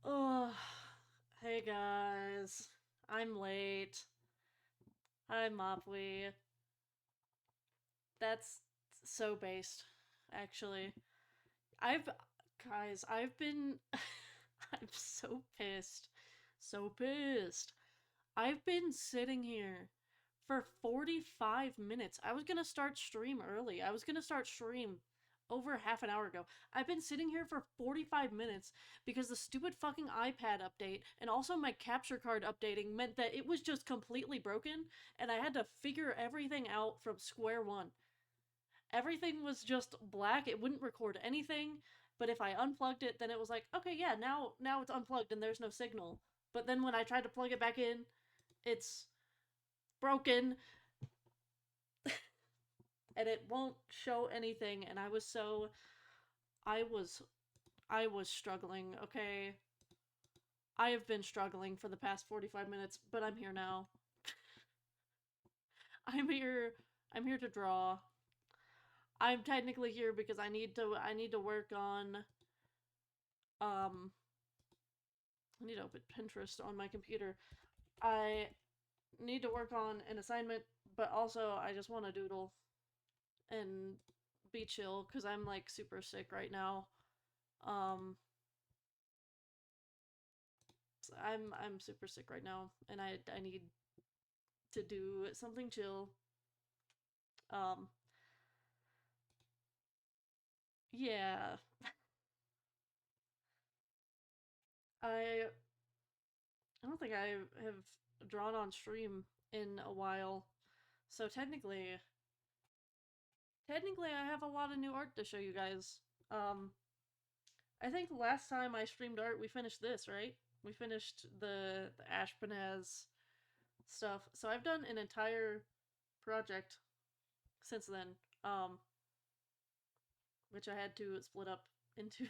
Oh, hey guys. I'm late. Hi, Mopwe. That's so based, actually. I've, guys, I've been, I'm so pissed. So pissed. I've been sitting here for 45 minutes. I was gonna start stream early. I was gonna start stream over half an hour ago. I've been sitting here for 45 minutes because the stupid fucking iPad update and also my capture card updating meant that it was just completely broken and I had to figure everything out from square one. Everything was just black. It wouldn't record anything, but if I unplugged it, then it was like, okay, yeah, now it's unplugged and there's no signal. But then when I tried to plug it back in, it's broken and it won't show anything and I was I was struggling, okay? I have been struggling for the past 45 minutes, but I'm here now. I'm here I'm here to draw. I'm technically here because I need to work on um I need to open Pinterest on my computer. I need to work on an assignment, but also I just want to doodle and be chill cuz I'm like super sick right now. Um I'm super sick right now and I need to do something chill. Um yeah, I I don't think I have drawn on stream in a while. So technically I have a lot of new art to show you guys. Um I think last time I streamed art we finished this, right? We finished the Ashpenaz stuff. So I've done an entire project since then. Which I had to split up into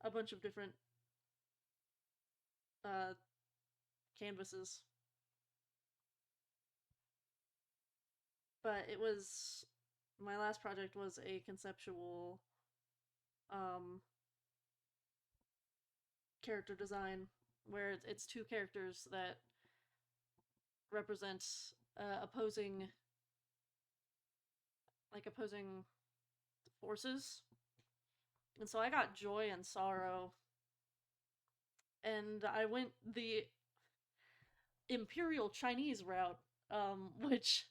a bunch of different uh canvases. But it was my last project was a conceptual um character design where it's two characters that represent opposing opposing forces. And so I got joy and sorrow and I went the imperial Chinese route which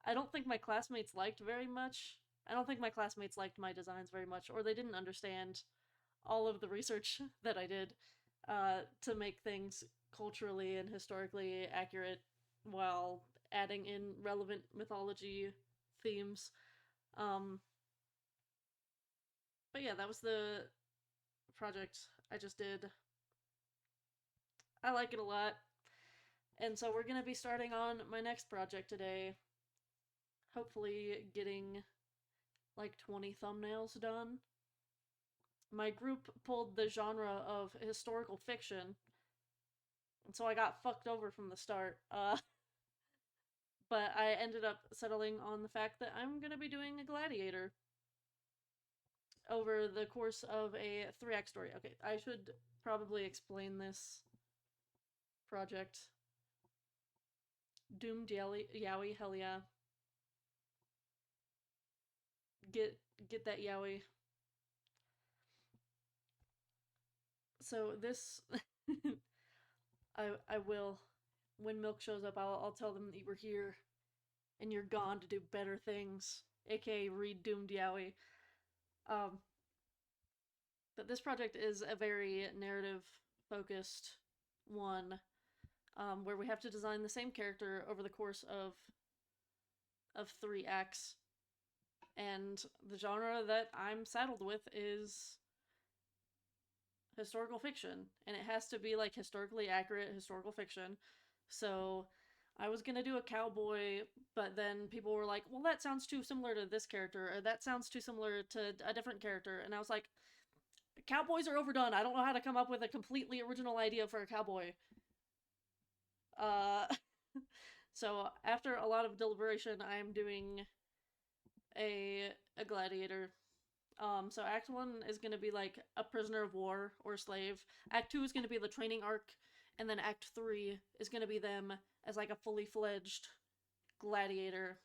I don't think my classmates liked very much. I don't think my classmates liked my designs very much or they didn't understand all of the research that I did to make things culturally and historically accurate while adding in relevant mythology themes. Um, but yeah, that was the project I just did. I like it a lot. And so we're going to be starting on my next project today. Hopefully, getting like 20 thumbnails done. My group pulled the genre of historical fiction, and so I got fucked over from the start. But I ended up settling on the fact that I'm gonna be doing a gladiator over the course of a 3-act story. Okay, I should probably explain this project. Doomed Yowie, hell yeah. Get that Yowie. So this I will when Milk shows up, I'll tell them that you were here and you're gone to do better things, aka read Doomed Yowie. Um, but this project is a very narrative focused one where we have to design the same character over the course of 3 acts. And the genre that I'm saddled with is historical fiction, and it has to be like historically accurate historical fiction. So I was gonna do a cowboy, but then people were like, "Well, that sounds too similar to this character, or that sounds too similar to a different character," and I was like, "Cowboys are overdone. I don't know how to come up with a completely original idea for a cowboy." Uh, so after a lot of deliberation, I'm doing a gladiator. So Act 1 is going to be like a prisoner of war or slave. Act 2 is going to be the training arc, and then Act 3 is going to be them as like a fully fledged gladiator,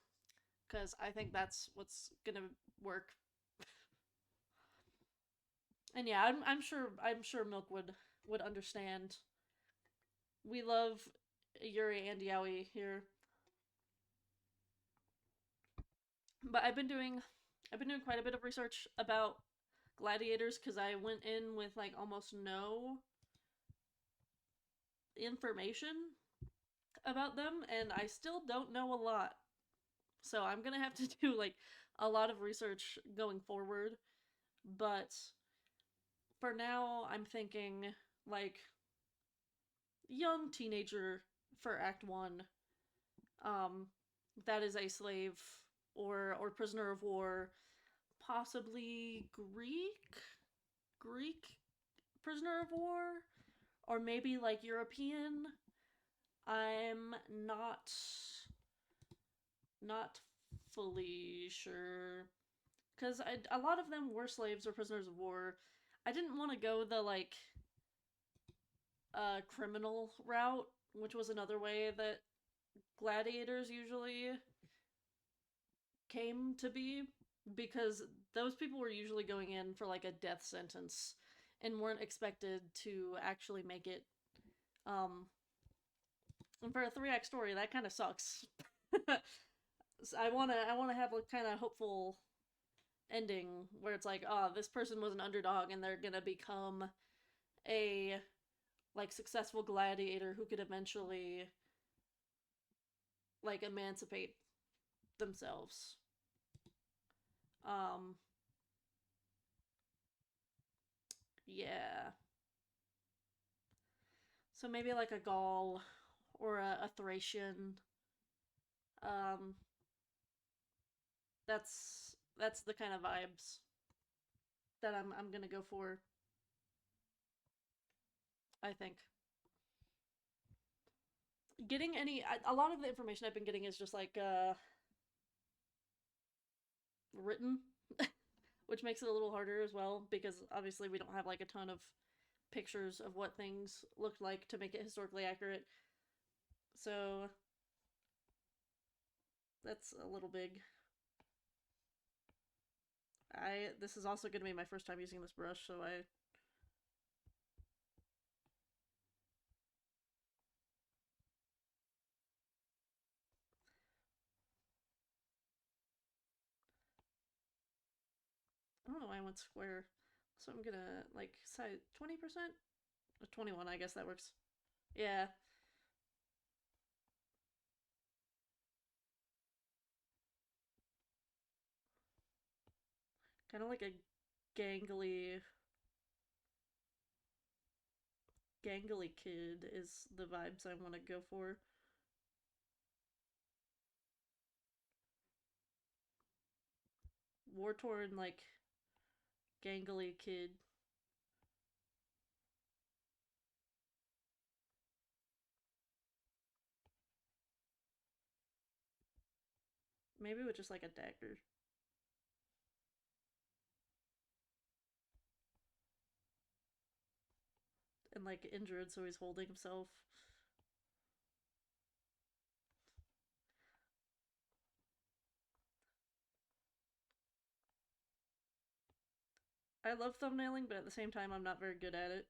because I think that's what's going to work. And yeah, I'm sure Milk would understand. We love Yuri and Yaoi here. But I've been doing quite a bit of research about gladiators because I went in with like almost no information about them, and I still don't know a lot. So I'm gonna have to do like a lot of research going forward. But for now, I'm thinking like young teenager for Act One. Um, that is a slave or prisoner of war, possibly Greek prisoner of war, or maybe like European. I'm not fully sure because a lot of them were slaves or prisoners of war. I didn't want to go the like criminal route, which was another way that gladiators usually came to be, because those people were usually going in for like a death sentence and weren't expected to actually make it. Um, and for a 3 act story, that kind of sucks. So I wanna have a kind of hopeful ending where it's like, oh, this person was an underdog and they're gonna become a like successful gladiator who could eventually like emancipate themselves. Um, yeah. So maybe like a Gaul or a Thracian. Um, that's the kind of vibes that I'm gonna go for. I think getting a lot of the information I've been getting is just like written, which makes it a little harder as well because obviously we don't have like a ton of pictures of what things looked like to make it historically accurate. So that's a little big. This is also going to be my first time using this brush, so I don't know why I went square. So I'm gonna like size 20% or 21. I guess that works. Yeah, kind of like a gangly gangly kid is the vibes I want to go for. War torn like gangly kid. Maybe with just like a dagger and like injured, so he's holding himself. I love thumbnailing, but at the same time, I'm not very good at it.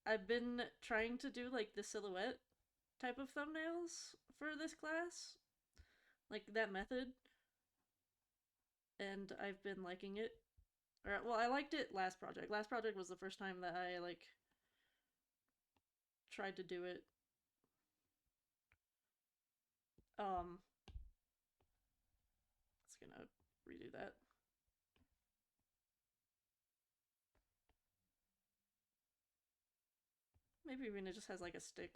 I've been trying to do like the silhouette type of thumbnails for this class, like that method, and I've been liking it. Or well, I liked it last project. Last project was the first time that I like tried to do it. Um, it's gonna redo that. Maybe even it just has like a stick.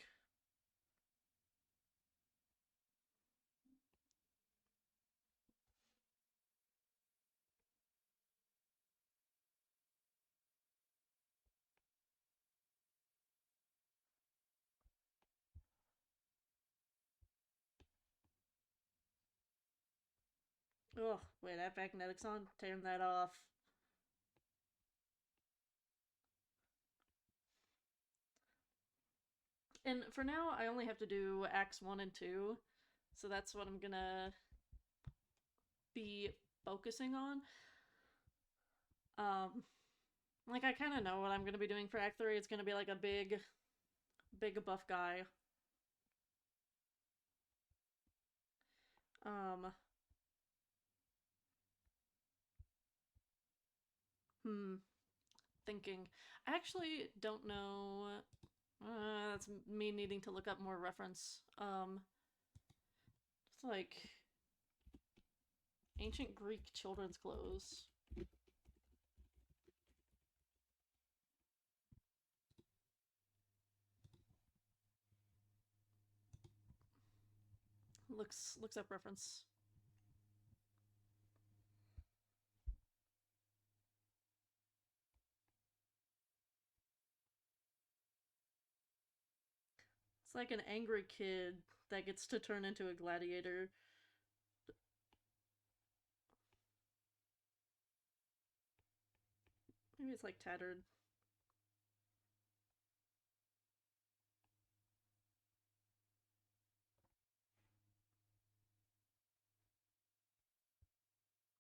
Oh, wait, that magnetic's on? Turn that off. And for now, I only have to do acts 1 and 2, so that's what I'm gonna be focusing on. Um, like, I kind of know what I'm gonna be doing for act 3. It's gonna be like a big buff guy. Um, hmm, thinking. I actually don't know. That's me needing to look up more reference. It's like ancient Greek children's clothes. Looks up reference. It's like an angry kid that gets to turn into a gladiator. Maybe it's like tattered.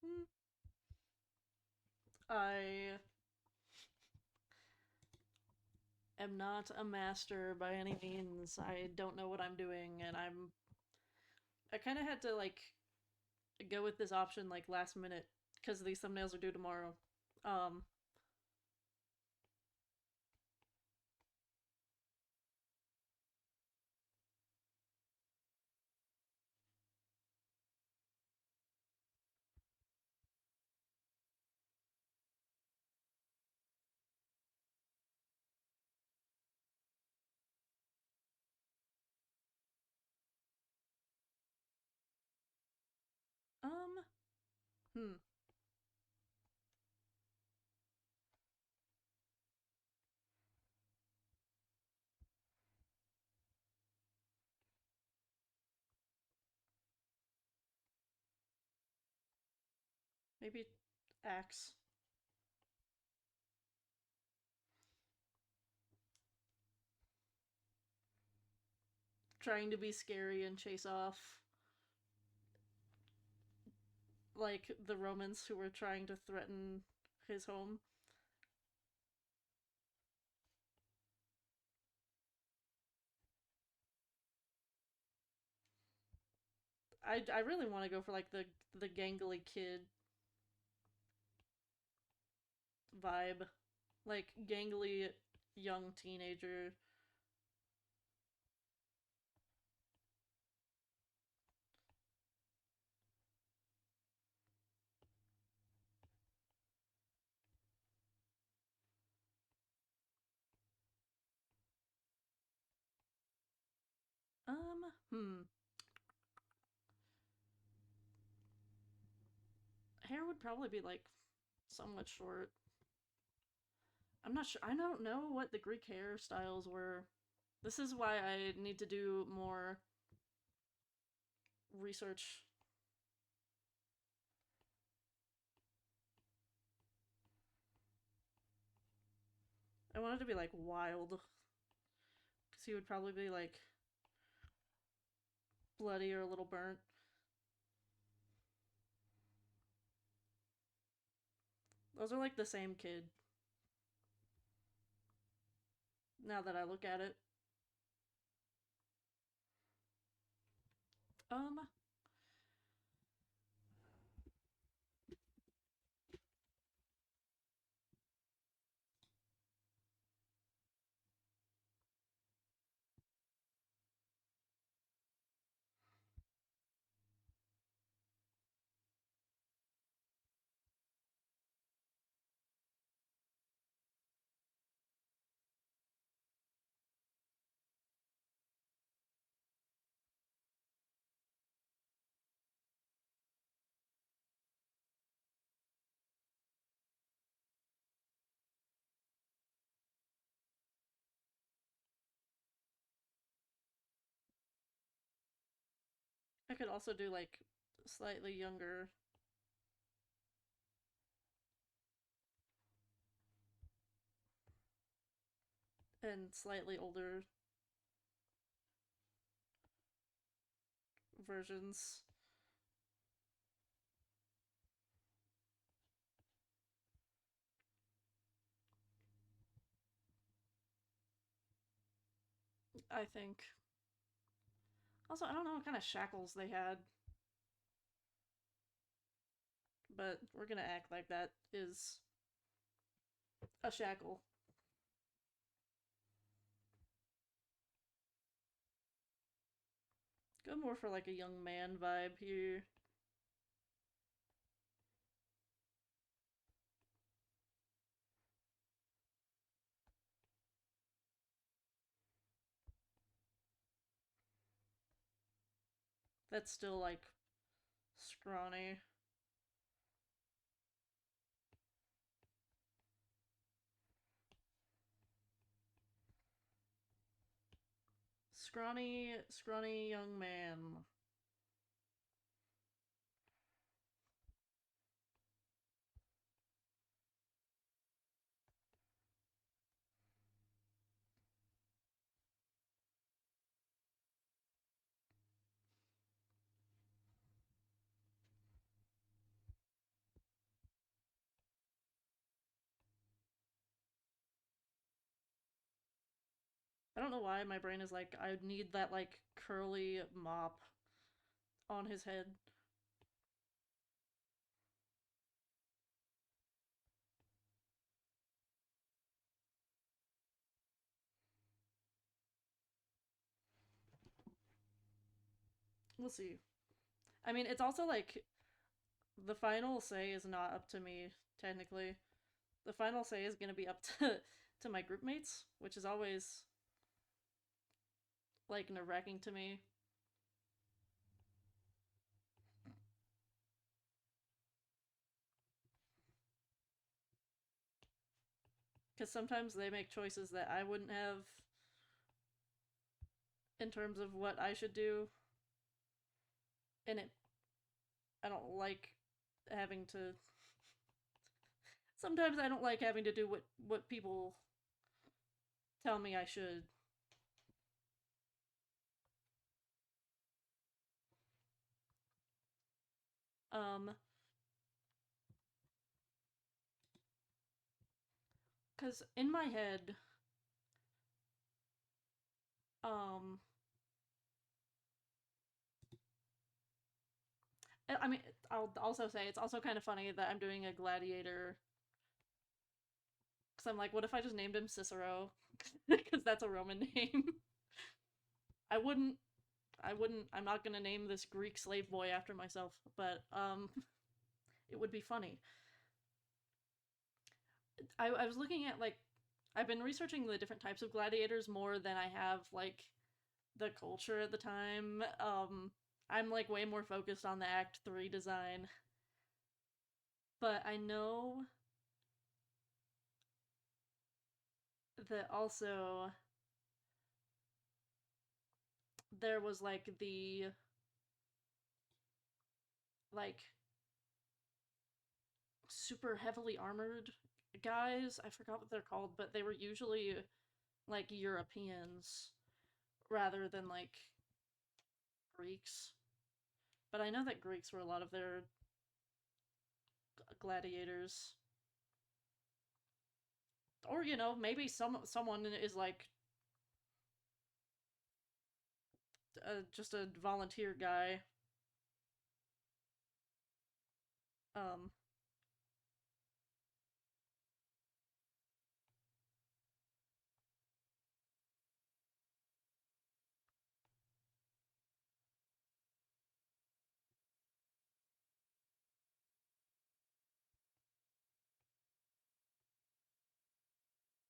Hmm. I am not a master by any means. I don't know what I'm doing, and I kind of had to like go with this option like last minute because these thumbnails are due tomorrow. Um, um, hmm. Maybe axe. Trying to be scary and chase off like the Romans who were trying to threaten his home. I really want to go for like the gangly kid vibe, like gangly young teenager. Hmm. Hair would probably be like somewhat short. I'm not sure. I don't know what the Greek hairstyles were. This is why I need to do more research. I wanted to be like wild because he would probably be like bloody or a little burnt. Those are like the same kid now that I look at it. Um, I could also do like slightly younger. and slightly older versions. I think. Also, I don't know what kind of shackles they had, but we're gonna act like that is a shackle. Go more for like a young man vibe here. That's still like scrawny. Scrawny young man. I don't know why my brain is like, I need that like curly mop on his head. We'll see. I mean, it's also like the final say is not up to me, technically. The final say is gonna be up to my group mates, which is always like nerve wracking to me. Because sometimes they make choices that I wouldn't have in terms of what I should do, and it I don't like having to. Sometimes I don't like having to do what people tell me I should. Um, because in my head, um, I mean, I'll also say it's also kind of funny that I'm doing a gladiator because I'm like, what if I just named him Cicero? Because that's a Roman name. I wouldn't. I wouldn't. I'm not gonna name this Greek slave boy after myself, but it would be funny. I was looking at like, I've been researching the different types of gladiators more than I have like the culture at the time. I'm like way more focused on the Act 3 design, but I know that also there was like the like super heavily armored guys. I forgot what they're called, but they were usually like Europeans rather than like Greeks. But I know that Greeks were a lot of their gladiators. Or maybe someone is like just a volunteer guy. Um,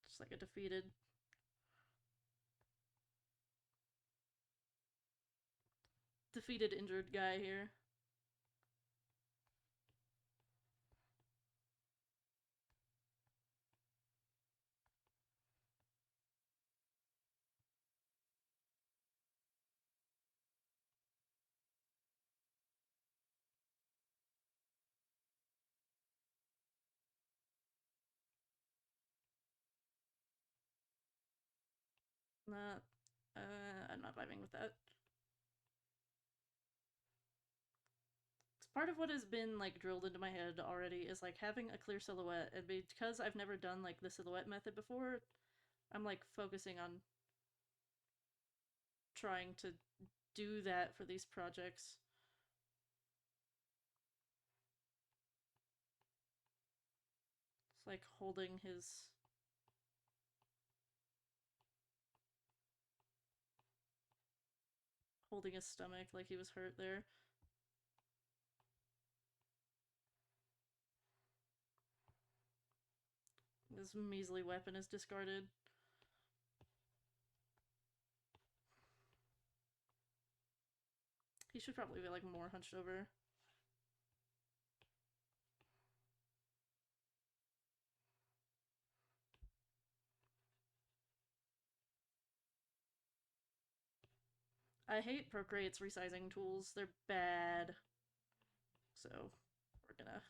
just like a defeated injured guy here. Not, I'm not vibing with that. It's part of what has been like drilled into my head already is like having a clear silhouette, and because I've never done like the silhouette method before, I'm like focusing on trying to do that for these projects. It's like holding his stomach like he was hurt there. His measly weapon is discarded. He should probably be like more hunched over. I hate Procreate's resizing tools. They're bad. So we're gonna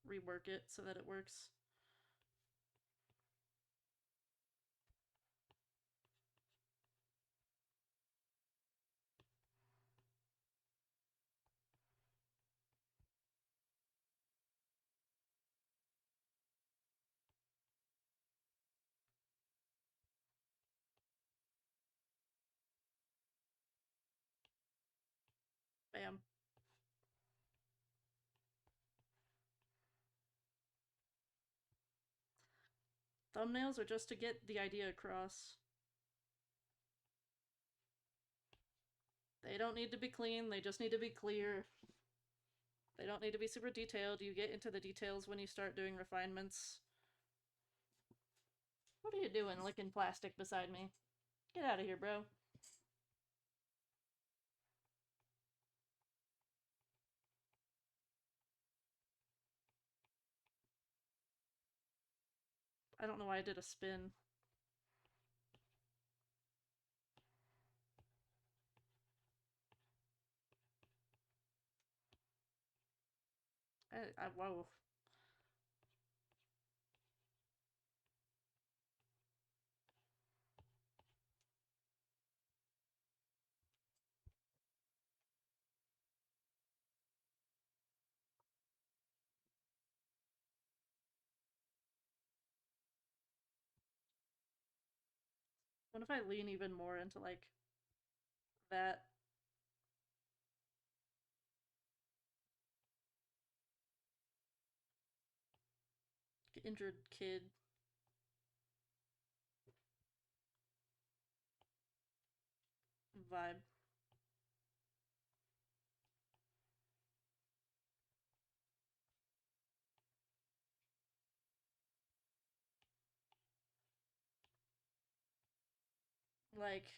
rework it so that it works. Bam. Thumbnails are just to get the idea across. They don't need to be clean, they just need to be clear. They don't need to be super detailed. You get into the details when you start doing refinements. What are you doing licking plastic beside me? Get out of here, bro. I don't know why I did a spin. Whoa. What if I lean even more into like that? Injured kid vibe. Like,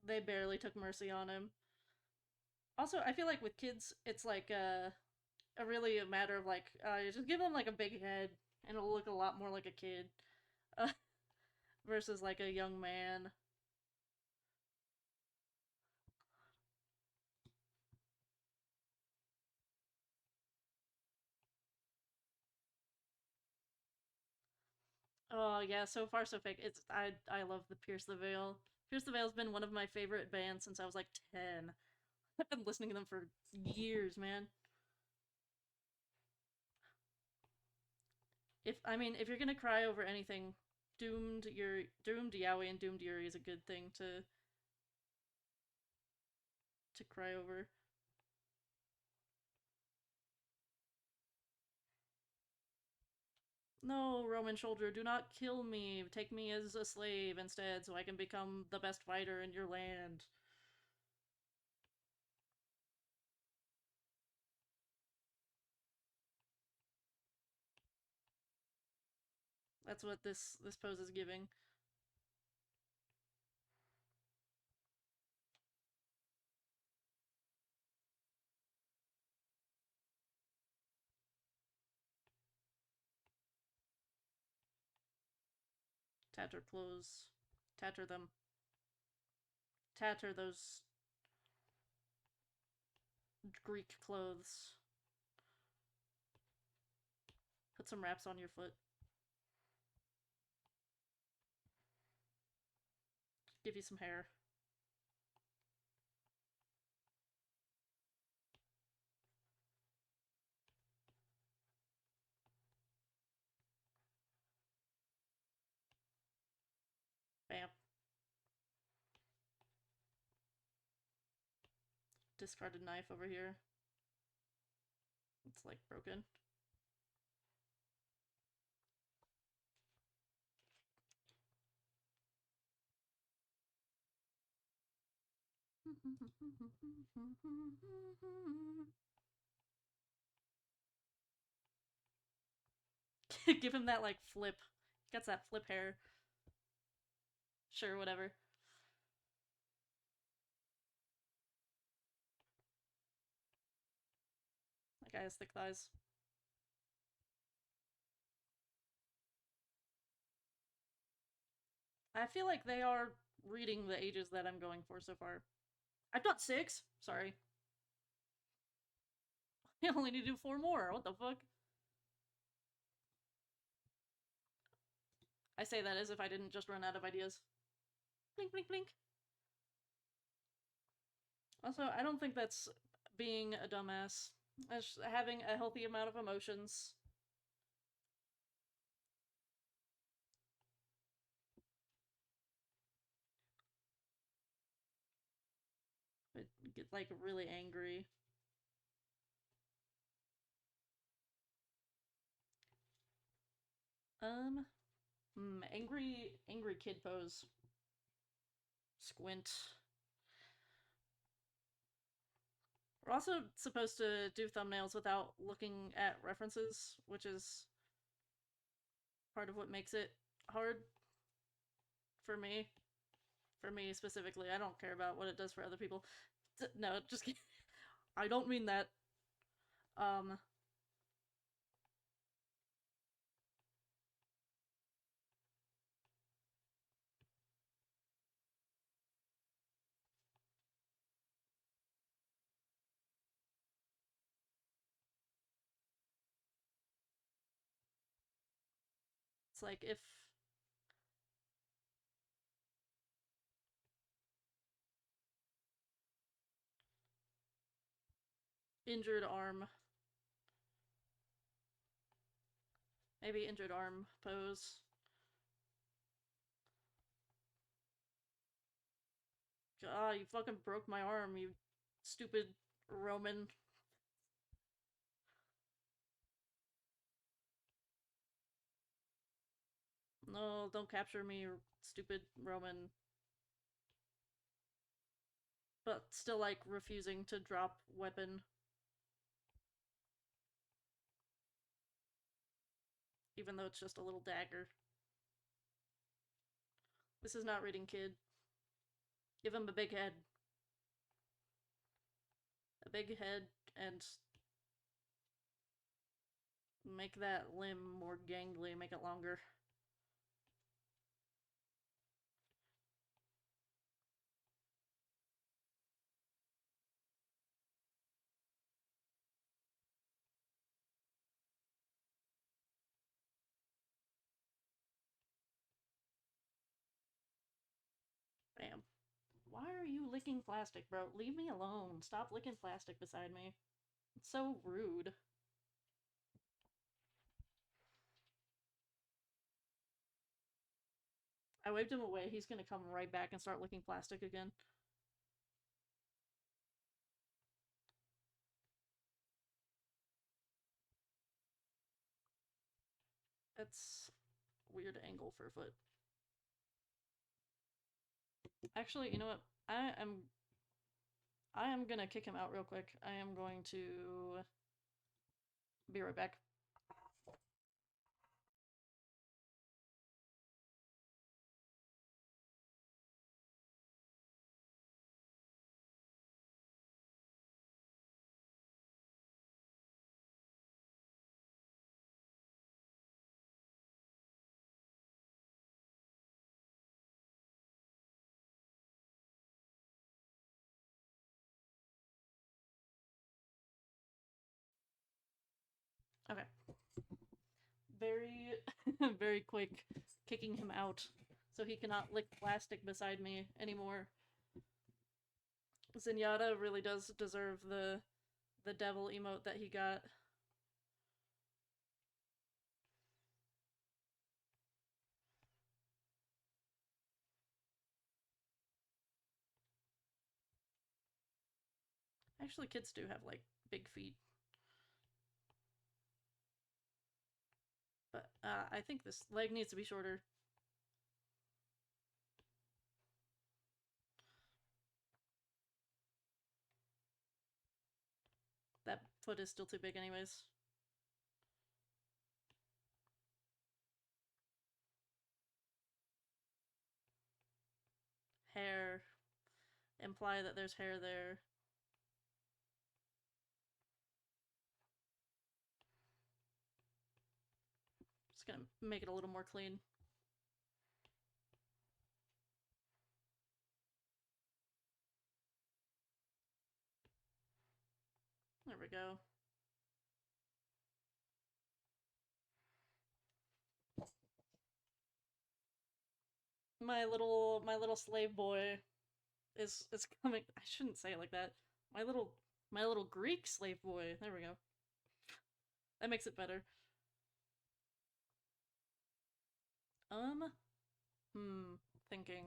they barely took mercy on him. Also, I feel like with kids, it's like a really a matter of like, just give them like a big head and it'll look a lot more like a kid. Uh, versus like a young man. Oh yeah, so far so fake. I love the Pierce the Veil. Pierce the Veil's been one of my favorite bands since I was like 10. I've been listening to them for years, man. If you're gonna cry over anything, Doomed Yaoi and Doomed Yuri is a good thing to cry over. No, Roman soldier, do not kill me. Take me as a slave instead so I can become the best fighter in your land. That's what this pose is giving. Tatter clothes. Tatter them. Tatter those Greek clothes. Put some wraps on your foot. give you some hair. Bam. Discarded knife over here. It's like broken. Give him that like flip. He got that flip hair. Sure, whatever. That guy has thick thighs. I feel like they are reading the ages that I'm going for so far. I've got 6. Sorry. I only need to do 4 more. What the fuck? I say that as if I didn't just run out of ideas. Blink, blink, blink. Also, I don't think that's being a dumbass. That's having a healthy amount of emotions. But get like really angry. Angry kid pose. Squint. We're also supposed to do thumbnails without looking at references, which is part of what makes it hard for me. For me specifically, I don't care about what it does for other people. No, just kidding. I don't mean that. Um, it's like if injured arm, maybe injured arm pose. Ah, you fucking broke my arm, you stupid Roman. No, don't capture me, stupid Roman. But still, like, refusing to drop weapon. Even though it's just a little dagger. This is not reading kid. Give him a big head. A big head and make that limb more gangly, make it longer. Bam. Why are you licking plastic, bro? Leave me alone. Stop licking plastic beside me. It's so rude. I waved him away. He's gonna come right back and start licking plastic again. That's weird angle for a foot. Actually, you know what? I am gonna kick him out real quick. I am going to be right back. Okay. Very, very quick kicking him out so he cannot lick plastic beside me anymore. Zenyatta really does deserve the devil emote that he got. Actually, kids do have like big feet. But I think this leg needs to be shorter. That foot is still too big anyways. Hair. Imply that there's hair there. Just gonna make it a little more clean. There we go. My little slave boy is coming. I shouldn't say it like that. My little Greek slave boy. There we go. That makes it better. Um, thinking.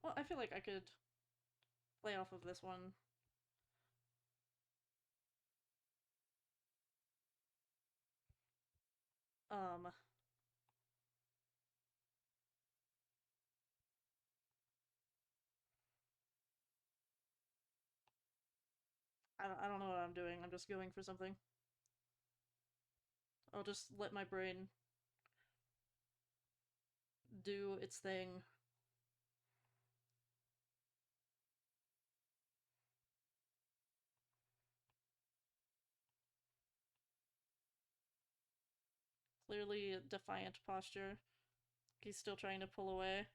Well, I feel like I could play off of this one. Um, I don't know what I'm doing. I'm just going for something. I'll just let my brain do its thing. Clearly a defiant posture. He's still trying to pull away.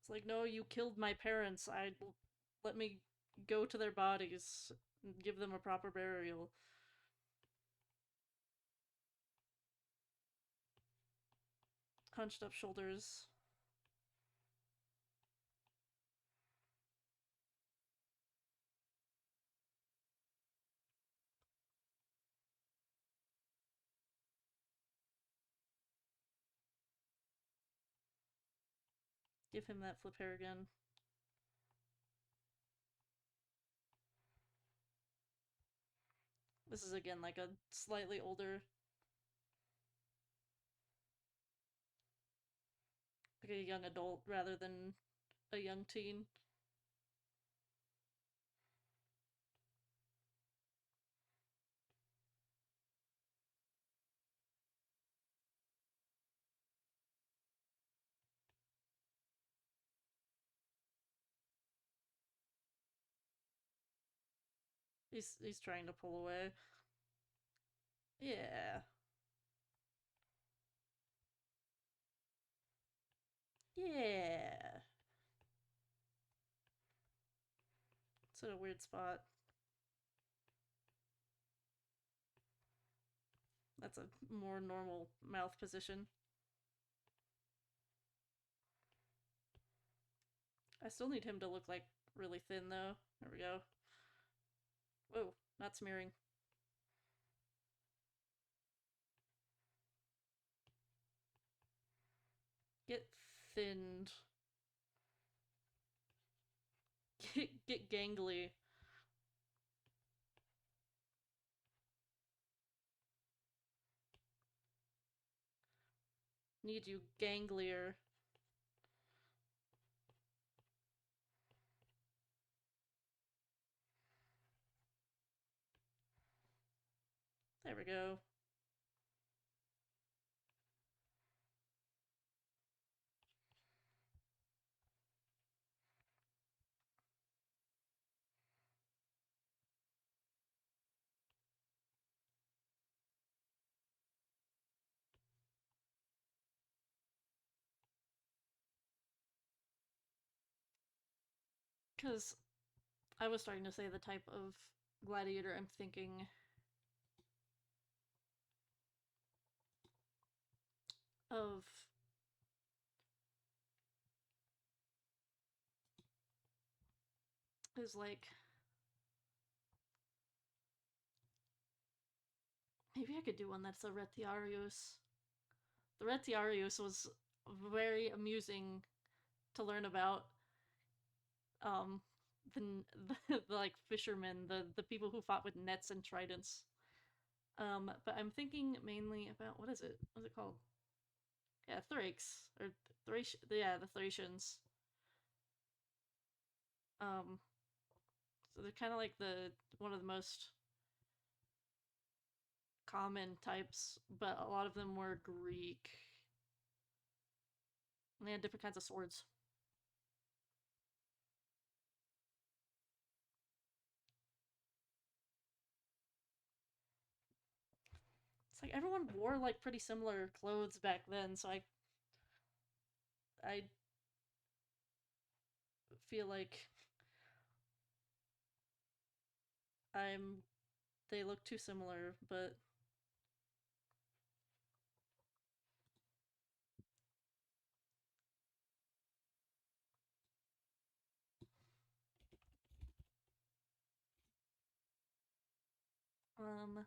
It's like, no, you killed my parents. Let me go to their bodies and give them a proper burial. Hunched up shoulders. Give him that flip hair again. This is again like a slightly older, like a young adult rather than a young teen. He's trying to pull away. Yeah. Yeah. It's in a weird spot. That's a more normal mouth position. I still need him to look like really thin though. There we go. Whoa, not smearing. Get thinned. Get gangly. Need you ganglier. There we go. Because I was starting to say the type of gladiator I'm thinking of is like maybe I could do one that's a Retiarius. The Retiarius was very amusing to learn about. Um, the like fishermen, the people who fought with nets and tridents. But I'm thinking mainly about what is it? What's it called? Yeah, Thrakes or Thracian. Yeah, the Thracians. Um, so they're kind of like the one of the most common types, but a lot of them were Greek. And they had different kinds of swords. It's like everyone wore like pretty similar clothes back then, so I feel like I'm they look too similar, but um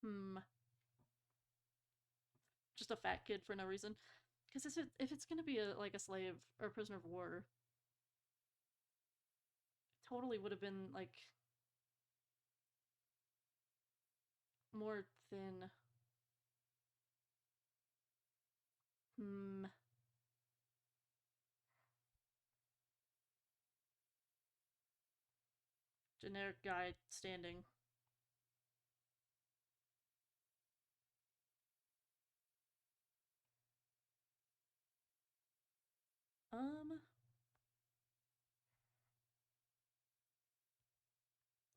hmm, just a fat kid for no reason. Because if it's gonna be a like a slave or a prisoner of war, totally would have been like more thin. Hmm, generic guy standing. Um,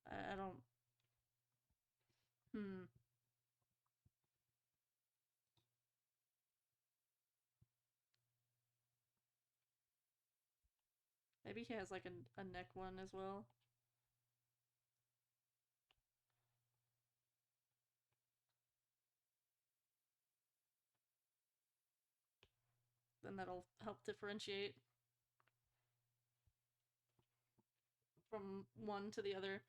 I don't. Hmm, maybe he has like a neck one as well. Then that'll help differentiate from one to the other.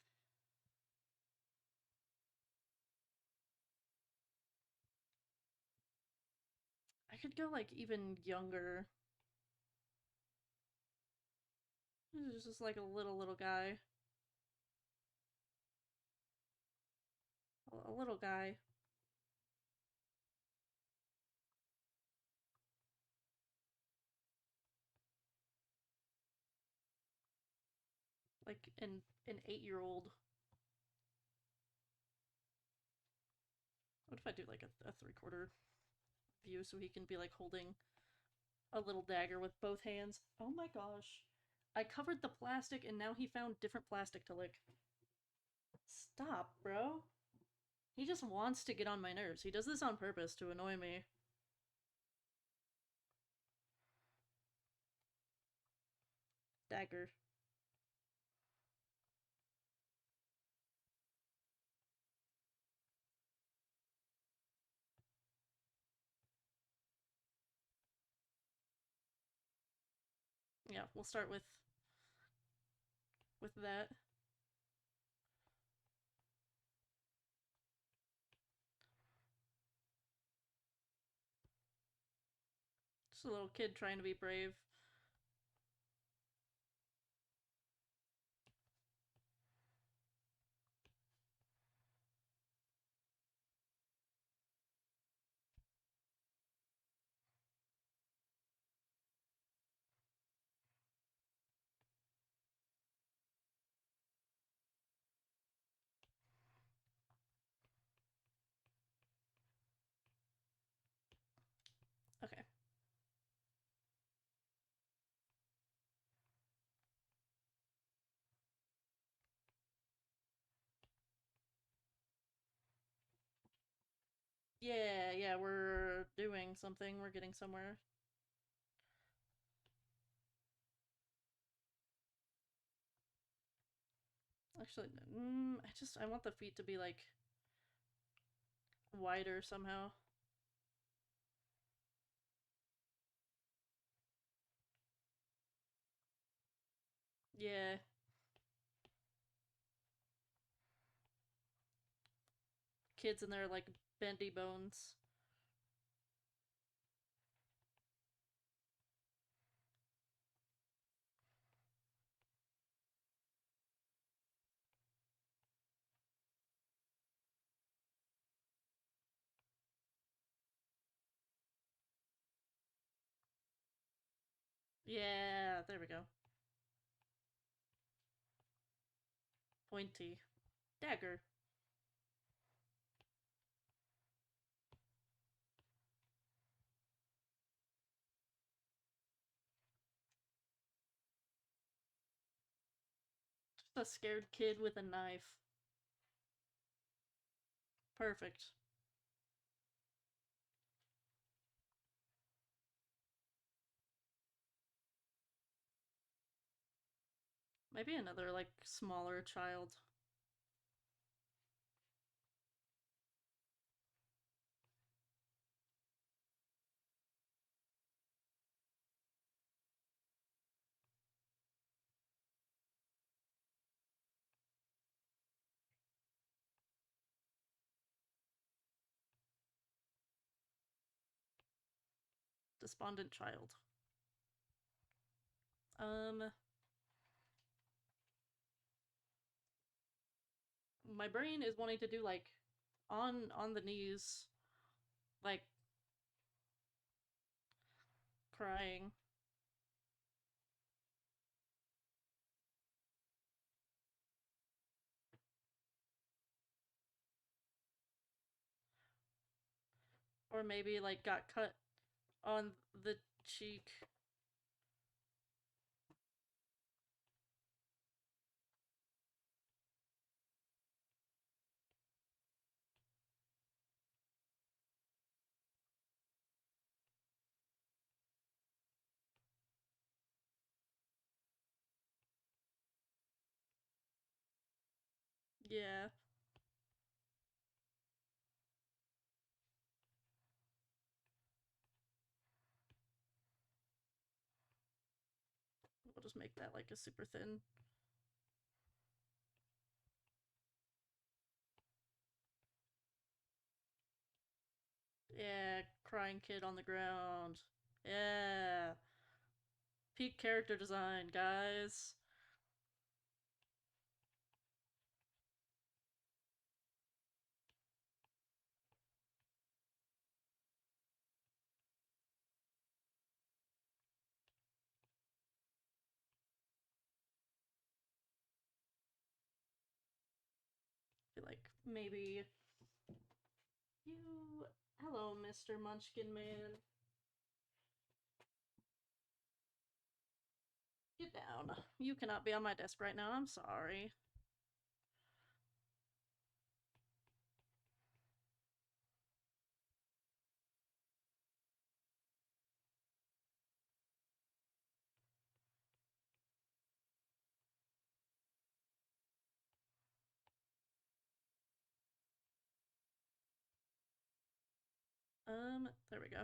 I could go like even younger. He's just like a little guy, a little guy, like an 8-year-old. What if I do like a 3/4 view so he can be like holding a little dagger with both hands? Oh my gosh. I covered the plastic and now he found different plastic to lick. Stop, bro. He just wants to get on my nerves. He does this on purpose to annoy me. Dagger. Yeah, we'll start with that. Just a little kid trying to be brave. Okay. Yeah, yeah, we're doing something. We're getting somewhere. Actually, I want the feet to be like wider somehow. Yeah. Kids and their like bendy bones. Yeah, there we go. Pointy. Dagger. Just a scared kid with a knife. Perfect. Maybe another like smaller child. Despondent child. Um, my brain is wanting to do like on the knees, like crying. Or maybe like got cut on the cheek. Yeah, we'll just make that like a super thin. Yeah, crying kid on the ground. Yeah. Peak character design, guys. Feel like maybe you. Hello, Mr. Munchkin Man. Get down. You cannot be on my desk right now. I'm sorry. There we go.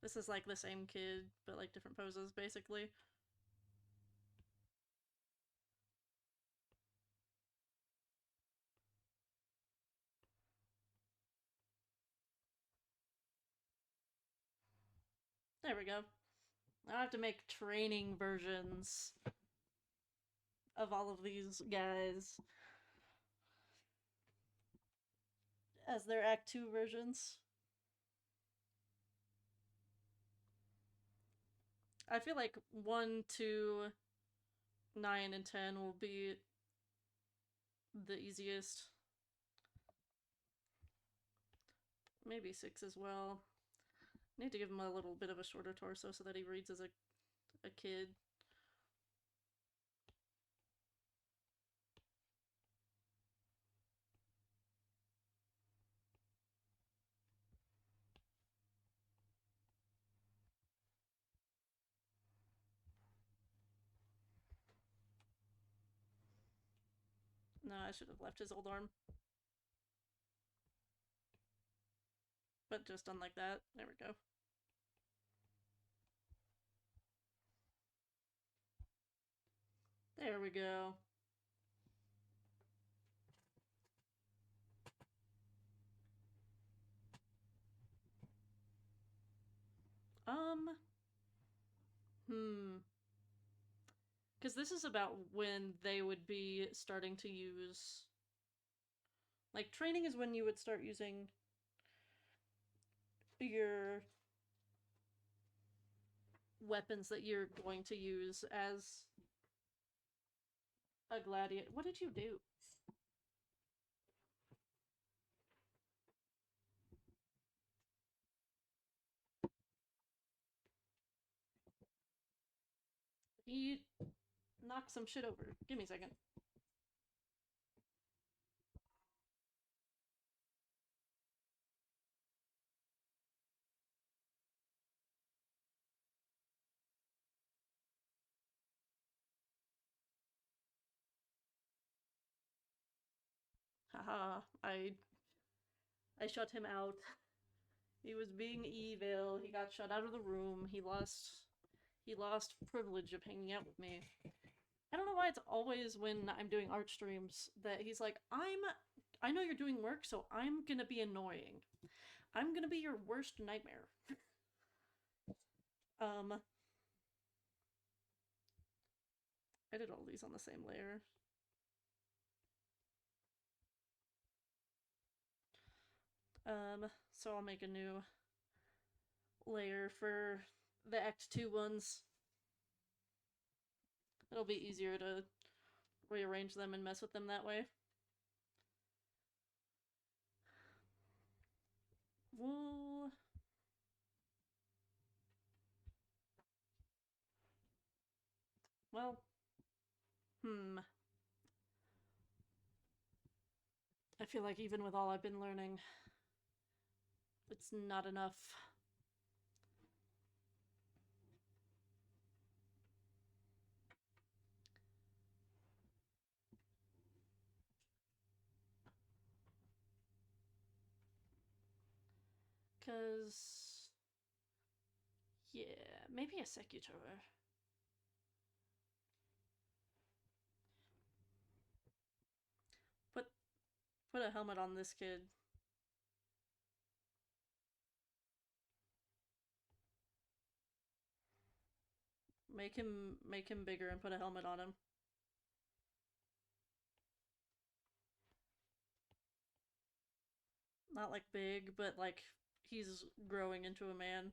This is like the same kid, but like different poses, basically. There we go. I have to make training versions of all of these guys as their Act 2 versions. I feel like 1, 2, 9, and 10 will be the easiest. Maybe 6 as well. Need to give him a little bit of a shorter torso so that he reads as a kid. I should have left his old arm. But just done like that. There we go. There we go. Um, hmm. Because this is about when they would be starting to use. Like, training is when you would start using your weapons that you're going to use as a gladiator. What did you do? He knocked some shit over. Give me a second. Haha, I shut him out. He was being evil. He got shut out of the room. He lost privilege of hanging out with me. I don't know why it's always when I'm doing art streams that he's like, I know you're doing work, so I'm gonna be annoying. I'm gonna be your worst nightmare. um, I did all these on the same layer. So I'll make a new layer for the Act 2 ones. It'll be easier to rearrange them and mess with them that way. Well, well, hmm. I feel like even with all I've been learning, it's not enough. Cause yeah, maybe a secutor. Put put a helmet on this kid. Make him bigger and put a helmet on him. Not like big, but like he's growing into a man.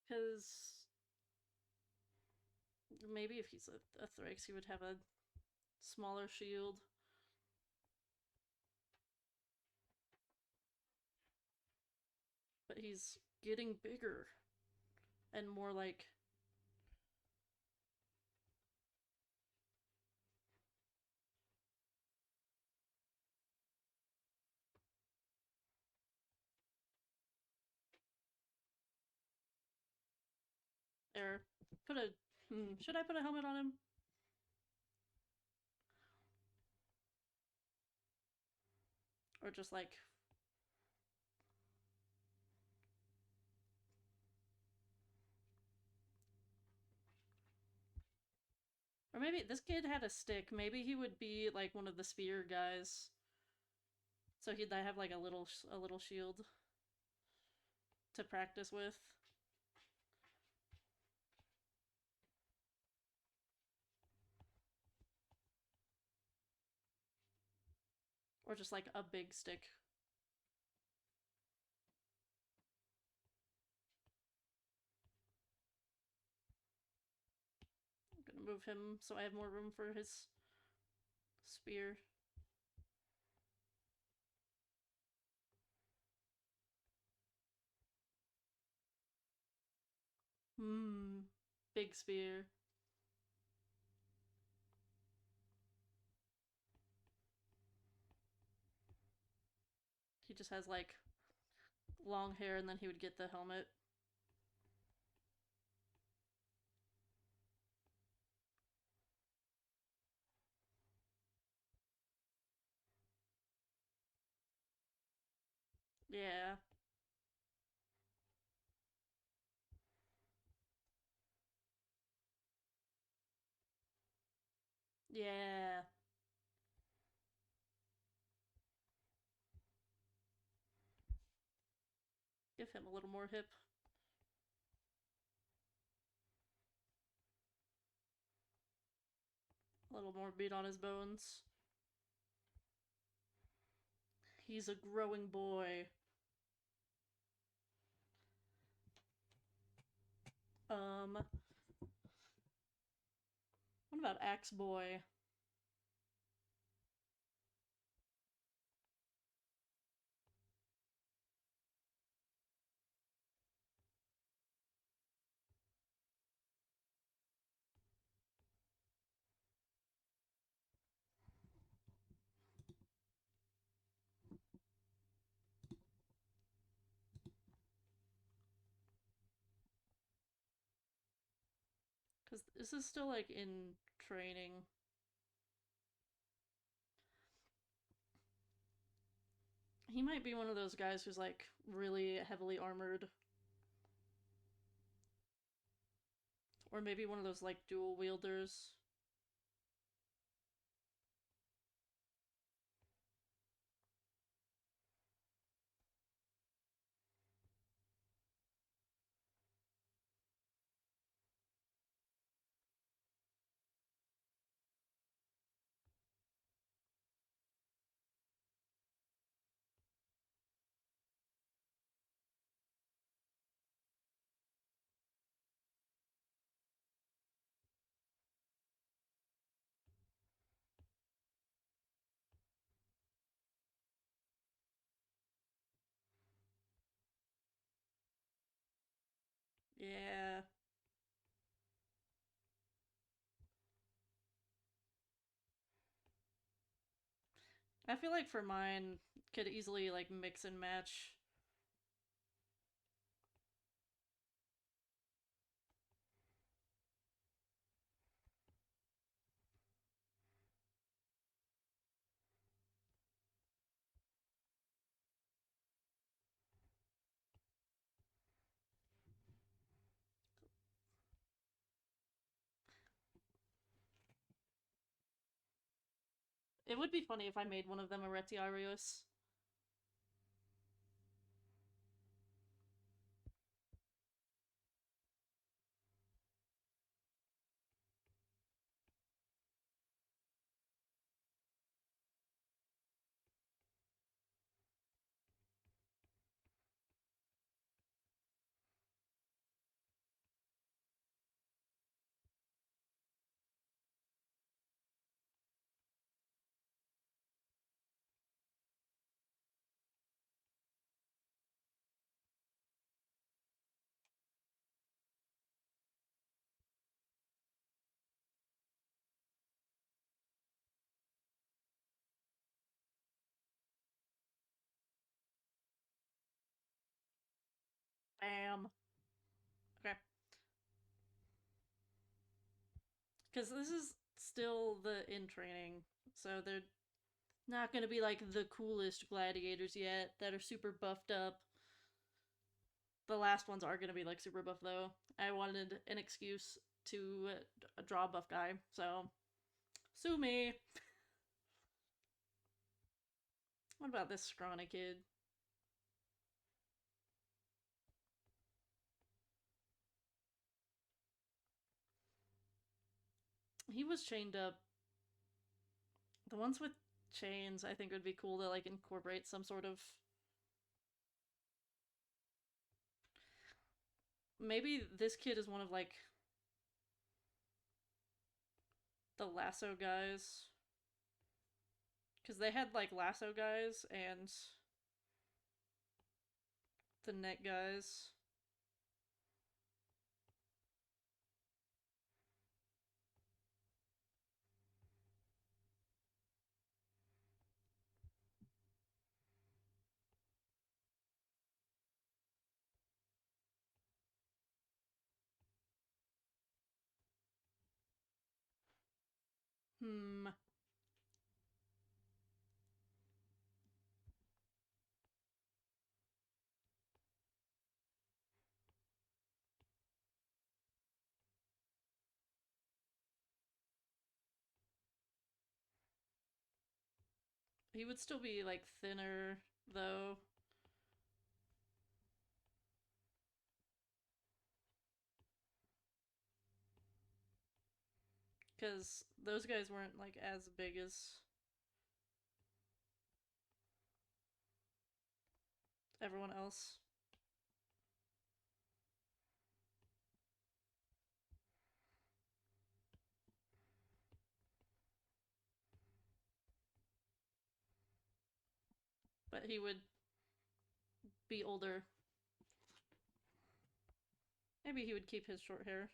Cause maybe if he's a Thrax, he would have a smaller shield. But he's getting bigger and more like there. Put a should I put a helmet on him? Or just like or maybe this kid had a stick. Maybe he would be like one of the spear guys. So he'd have like a little shield to practice with. Or just like a big stick. I'm gonna move him so I have more room for his spear. Hmm. Big spear. He just has like long hair and then he would get the helmet. Yeah. Yeah. Give him a little more hip. A little more meat on his bones. He's a growing boy. Um, what about Axe Boy? Because this is still like in training. He might be one of those guys who's like really heavily armored. Or maybe one of those like dual wielders. Yeah. I feel like for mine, could easily like mix and match. It would be funny if I made one of them a Retiarius. Bam. Okay. Because this is still the in training, so they're not gonna be like the coolest gladiators yet that are super buffed up. The last ones are gonna be like super buff though. I wanted an excuse to draw a buff guy, so sue me. What about this scrawny kid? He was chained up. The ones with chains, I think, would be cool to like incorporate some sort of. Maybe this kid is one of like the lasso guys, because they had like lasso guys and the net guys. Hmm. He would still be like thinner though, because those guys weren't like as big as everyone else. But he would be older. Maybe he would keep his short hair.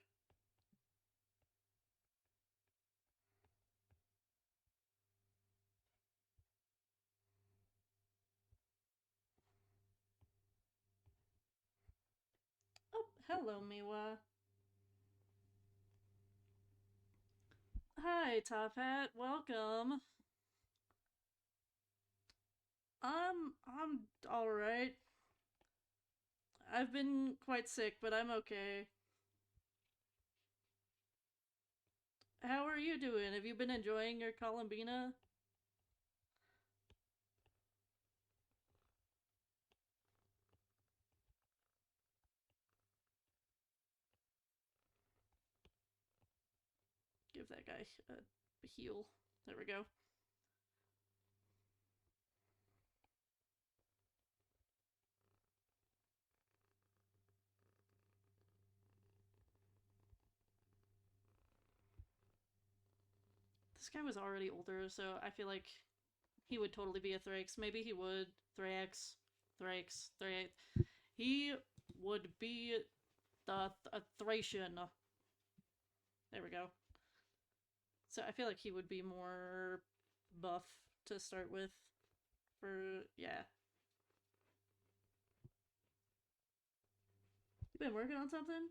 Oh, hello, Miwa. Hi, Top Hat. Welcome. I'm all right. I've been quite sick, but I'm okay. How are you doing? Have you been enjoying your Columbina? Give that guy a heal. There we go. This guy was already older, so I feel like he would totally be a Thrax. Maybe he would. Thrax. Thrax. Thrax. He would be a Thracian. There we go. So I feel like he would be more buff to start with. For, yeah. You been working on something?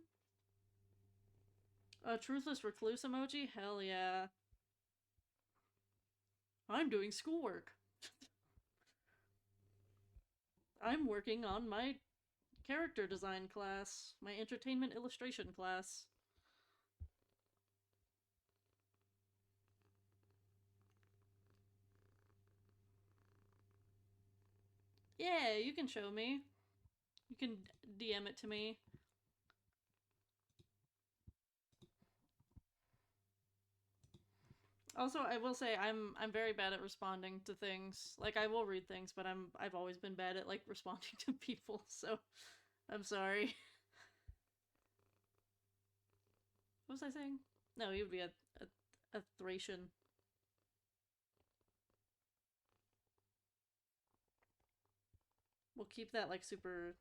A truthless recluse emoji? Hell yeah. I'm doing schoolwork. I'm working on my character design class, my entertainment illustration class. Yeah, you can show me. You can DM it to me. Also, I will say I'm very bad at responding to things. Like I will read things, but I've always been bad at like responding to people. So I'm sorry. What was I saying? No, he would be a Thracian. We'll keep that like super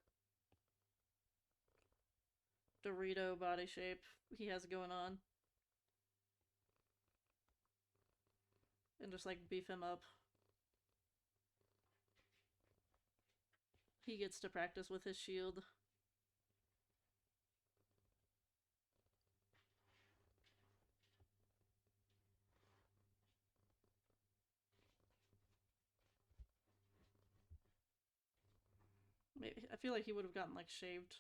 Dorito body shape he has going on, and just like beef him up. He gets to practice with his shield. Maybe I feel like he would have gotten like shaved.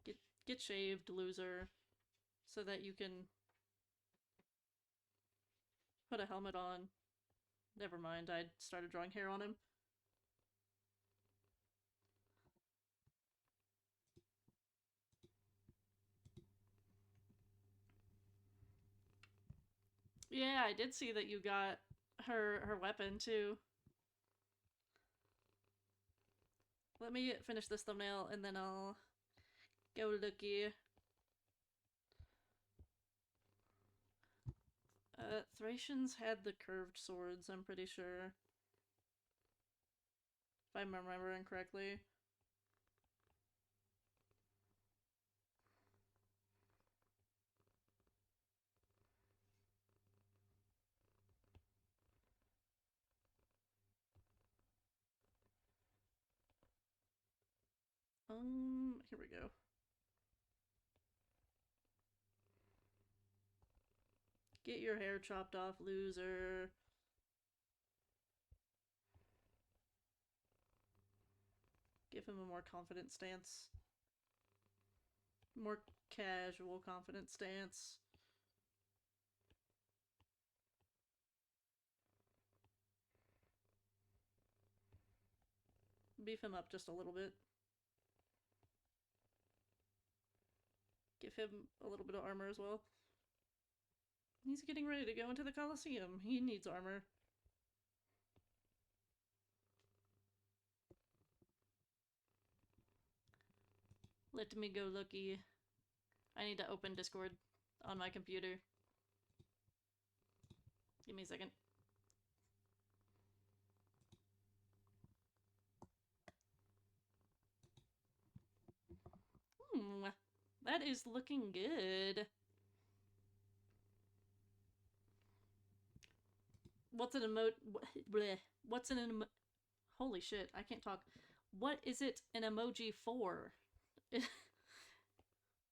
Get get shaved, loser, so that you can put a helmet on. Never mind, I started drawing hair on him. Yeah, I did see that you got her weapon too. Let me finish this thumbnail and then I'll go looky. Thracians had the curved swords, I'm pretty sure. If I'm remembering correctly. Here we go. Get your hair chopped off, loser. Give him a more confident stance. More casual, confident stance. Beef him up just a little bit. Give him a little bit of armor as well. He's getting ready to go into the Colosseum. He needs armor. Let me go looky. I need to open Discord on my computer. Give me a second. That is looking good. What's an emote? What's an emo- Holy shit, I can't talk. What is it an emoji for?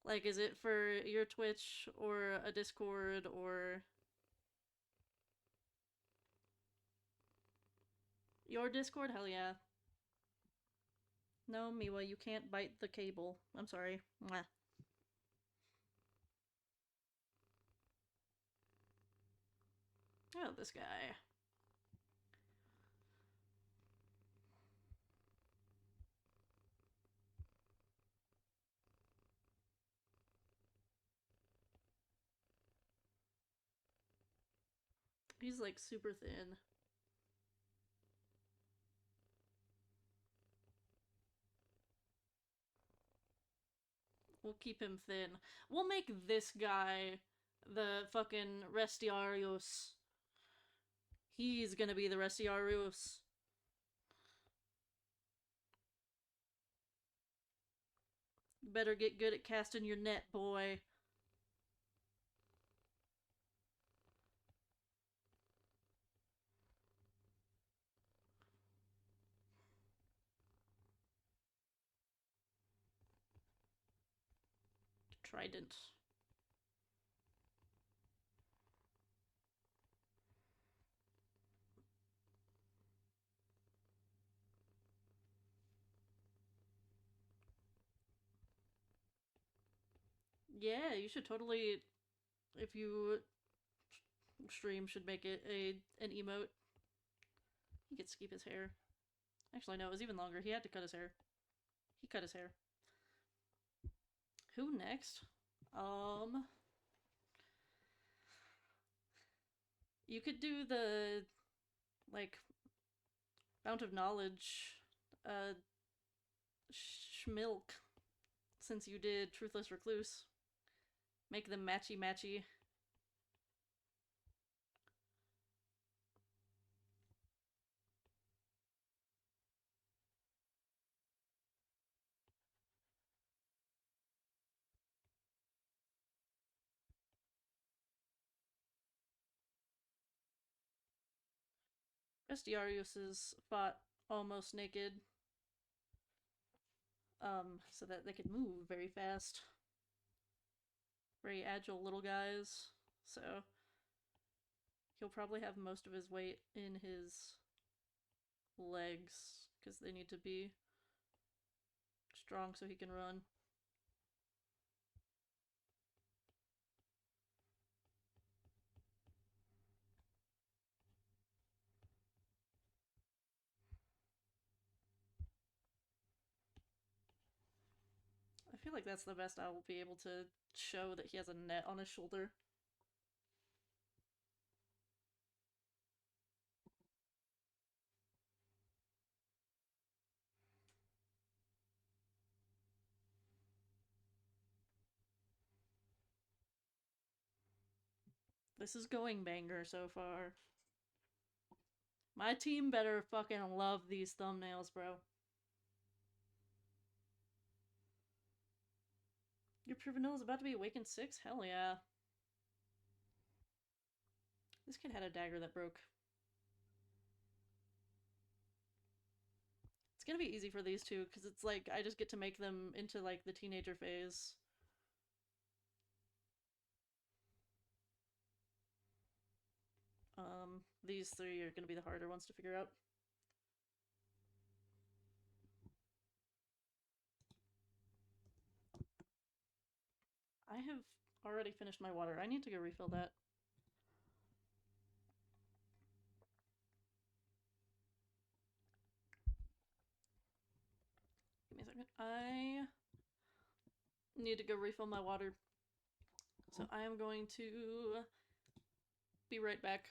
Like, is it for your Twitch or a Discord or your Discord? Hell yeah. No, Miwa, you can't bite the cable. I'm sorry. Mwah. Oh, this guy. He's like super thin. We'll keep him thin. We'll make this guy the fucking Restiarius. He's gonna be the Restiarius. Better get good at casting your net, boy. Trident. Yeah, you should totally, if you stream, should make it an emote. He gets to keep his hair. Actually, no, it was even longer. He had to cut his hair. He cut his hair. Who next? You could do the, like, Fount of Knowledge, Schmilk, since you did Truthless Recluse. Make them matchy-matchy. Bestiarius is fought almost naked, so that they could move very fast. Very agile little guys, so he'll probably have most of his weight in his legs, because they need to be strong so he can run. I feel like that's the best I will be able to show that he has a net on his shoulder. This is going banger so far. My team better fucking love these thumbnails, bro. Your pure vanilla is about to be awakened 6? Hell yeah. This kid had a dagger that broke. It's gonna be easy for these two, because it's like, I just get to make them into, like, the teenager phase. These three are going to be the harder ones to figure out. I have already finished my water. I need to go refill that. Give me a second. I need to go refill my water. So I am going to be right back.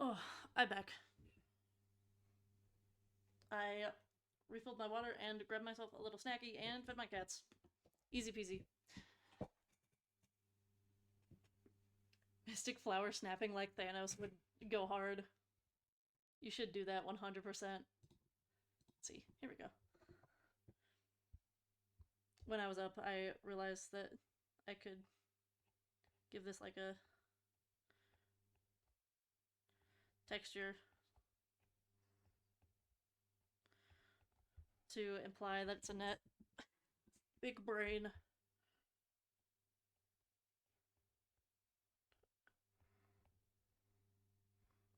Oh, I'm back. I refilled my water and grabbed myself a little snacky and fed my cats. Easy peasy. Mystic flower snapping like Thanos would go hard. You should do that 100%. Let's see, here we go. When I was up, I realized that I could give this like a texture to imply that it's a net. Big brain.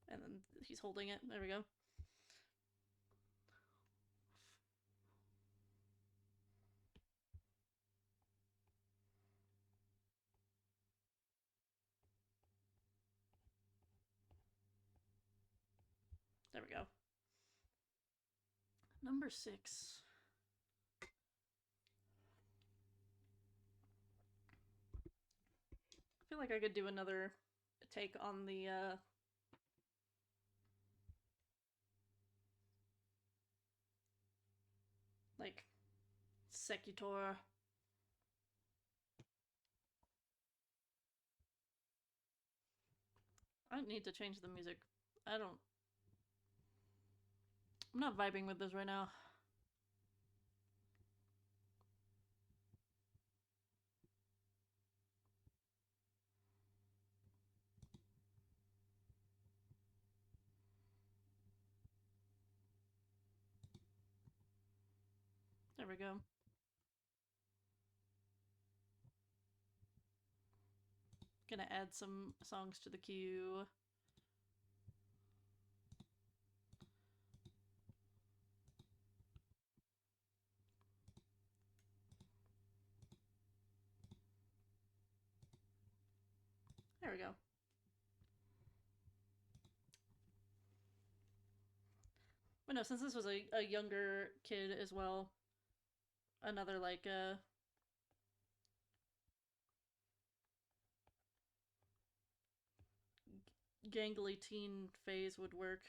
And then he's holding it. There we go. There we go. Number 6. I feel like I could do another take on the like Secutor. I need to change the music. I'm not vibing with this right now. There we go. Gonna add some songs to the queue. There we go. But no, since this was a younger kid as well, another like gangly teen phase would work.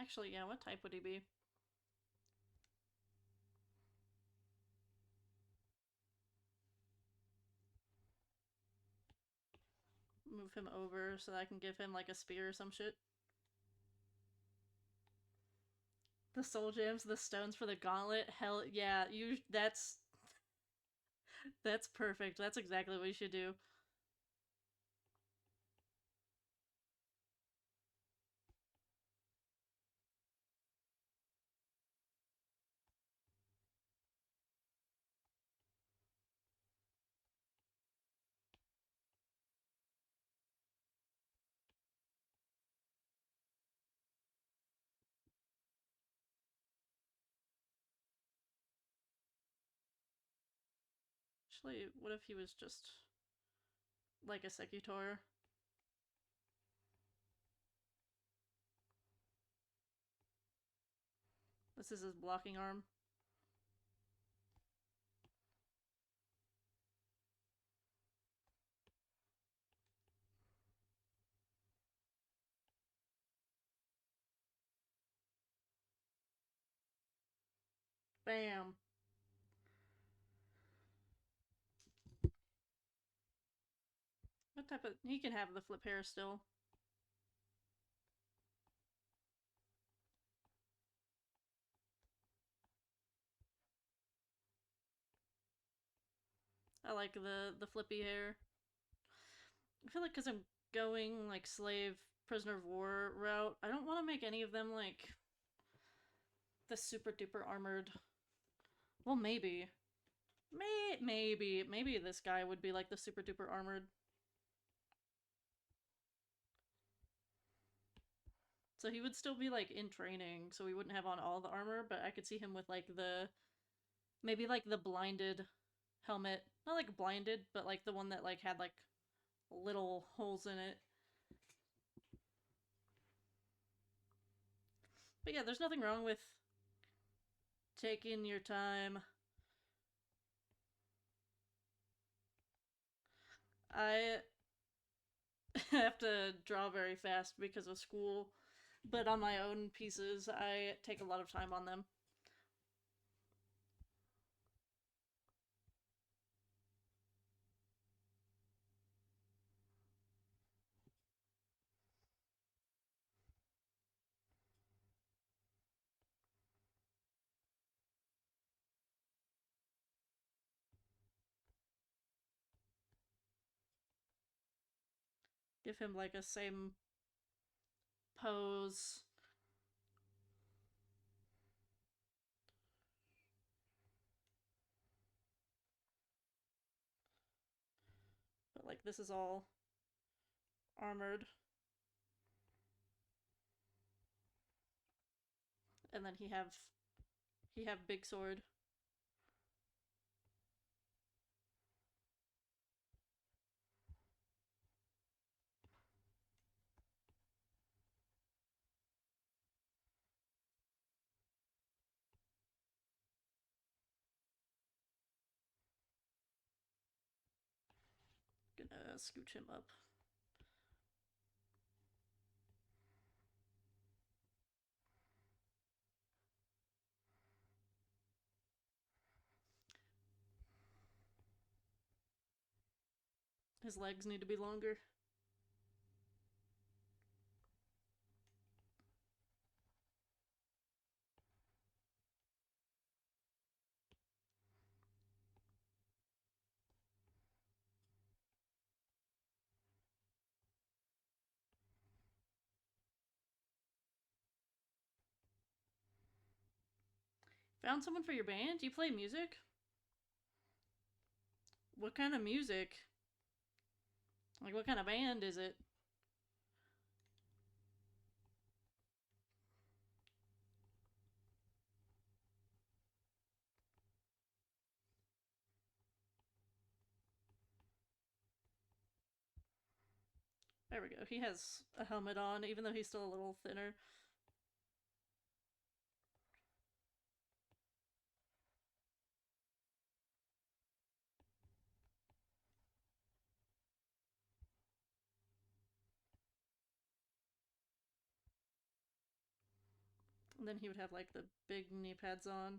Actually, yeah, what type would he be? Move him over so that I can give him like a spear or some shit. The soul gems, the stones for the gauntlet. Hell yeah, you. That's perfect. That's exactly what you should do. Actually, what if he was just like a Secutor? This is his blocking arm. Bam. What type of. He can have the flip hair still. I like the flippy hair. I feel like because I'm going like slave prisoner of war route, I don't want to make any of them like the super duper armored. Well, maybe. Maybe this guy would be like the super duper armored. So he would still be like in training, so we wouldn't have on all the armor, but I could see him with like the maybe like the blinded helmet. Not like blinded, but like the one that like had like little holes in it. But yeah, there's nothing wrong with taking your time. I have to draw very fast because of school, but on my own pieces, I take a lot of time on them. Give him like a same pose. But like this is all armored. And then he have big sword. Gonna scooch him up. His legs need to be longer. Found someone for your band? Do you play music? What kind of music? Like what kind of band is it? There we go. He has a helmet on, even though he's still a little thinner. And then he would have like the big knee pads on.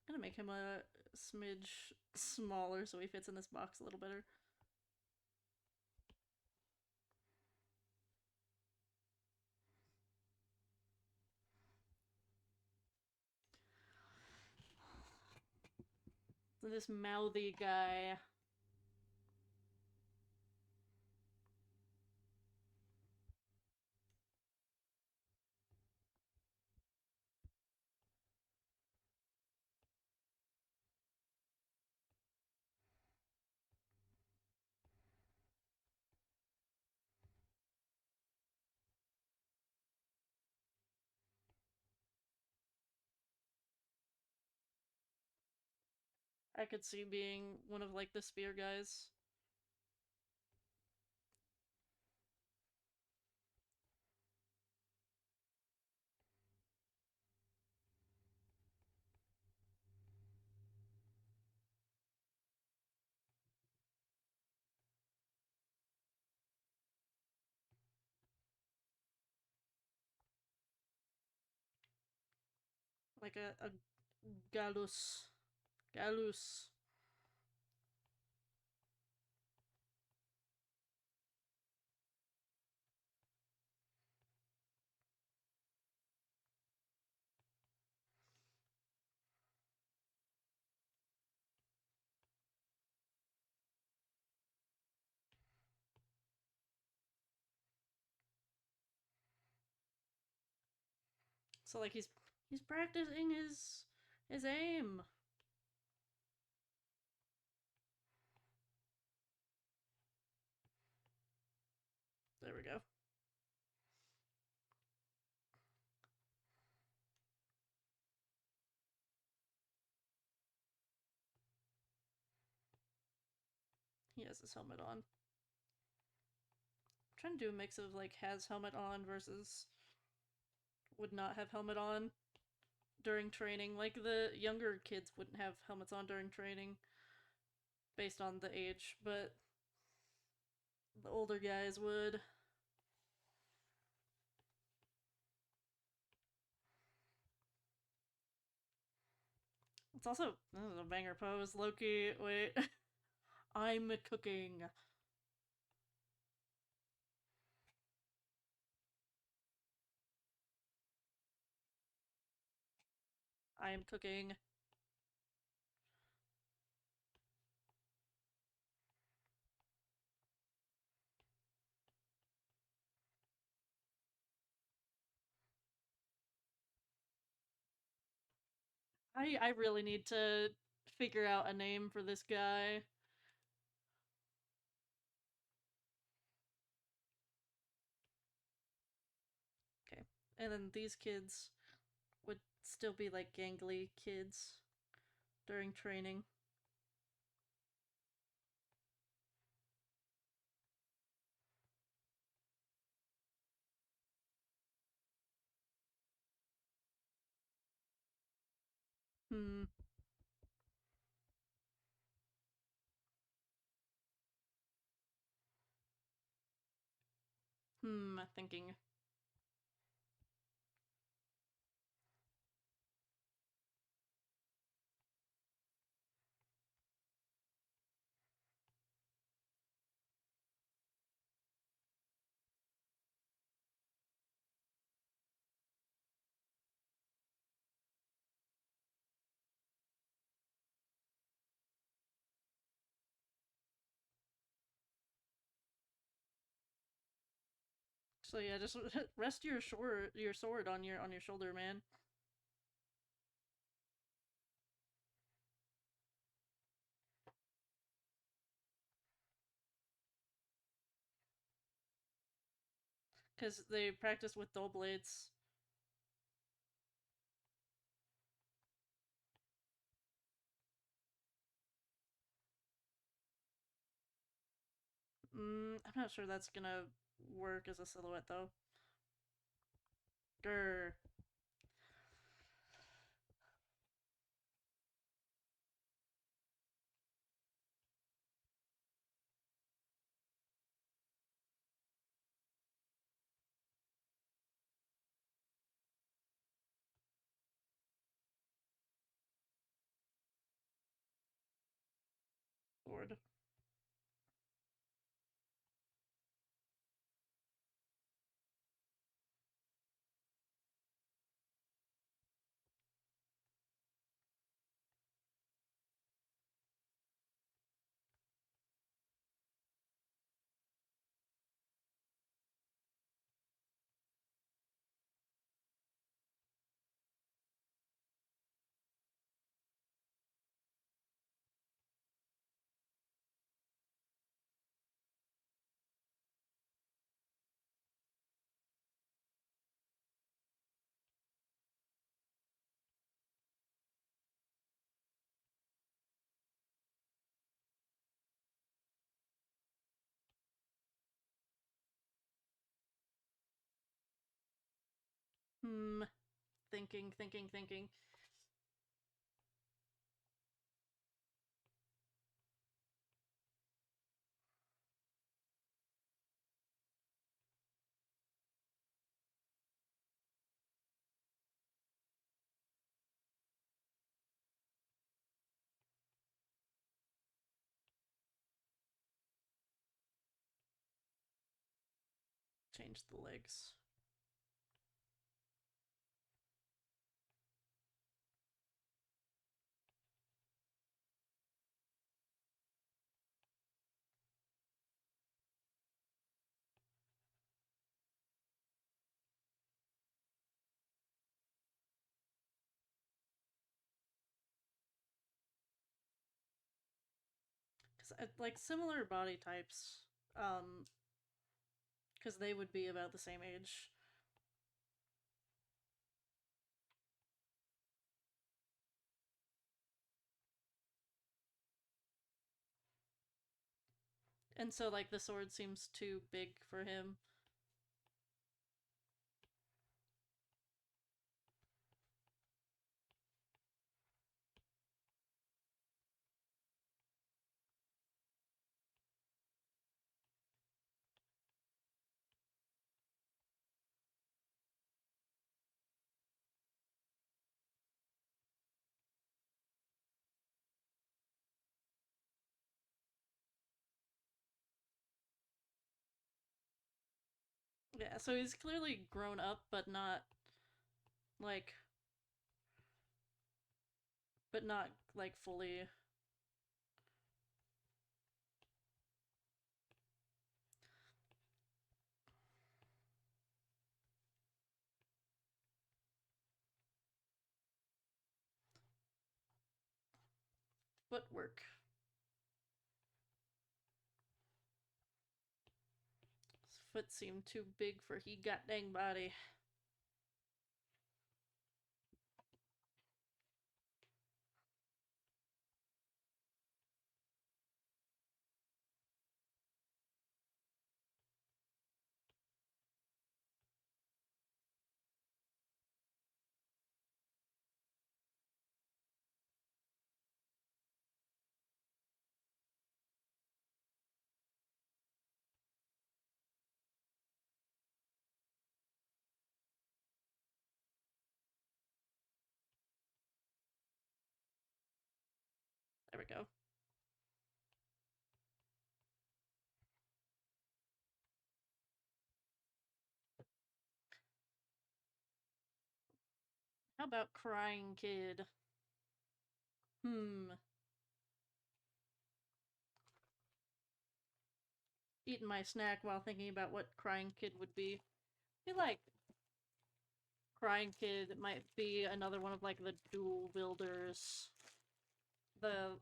I'm gonna make him a smidge smaller so he fits in this box a little better. So this mouthy guy. I could see being one of like the spear guys. Like a Galus. Galus. So like he's practicing his aim. There we go. He has his helmet on. I'm trying to do a mix of like has helmet on versus would not have helmet on during training. Like the younger kids wouldn't have helmets on during training based on the age, but the older guys would. It's also this is a banger pose. Loki, wait. I'm cooking. I am cooking. I really need to figure out a name for this guy. Okay. And then these kids would still be like gangly kids during training. Hmm. Thinking. So yeah, just rest your sword on your shoulder, man. Because they practice with dull blades. I'm not sure that's gonna work as a silhouette though. Grr. Hmm. Thinking. Change the legs. Cause like similar body types, because they would be about the same age. And so like the sword seems too big for him. Yeah, so he's clearly grown up, like, but not like fully. Footwork. His foot seemed too big for he got dang body. There we go. How about crying kid? Hmm. Eating my snack while thinking about what crying kid would be. I feel like crying kid might be another one of like the dual builders. The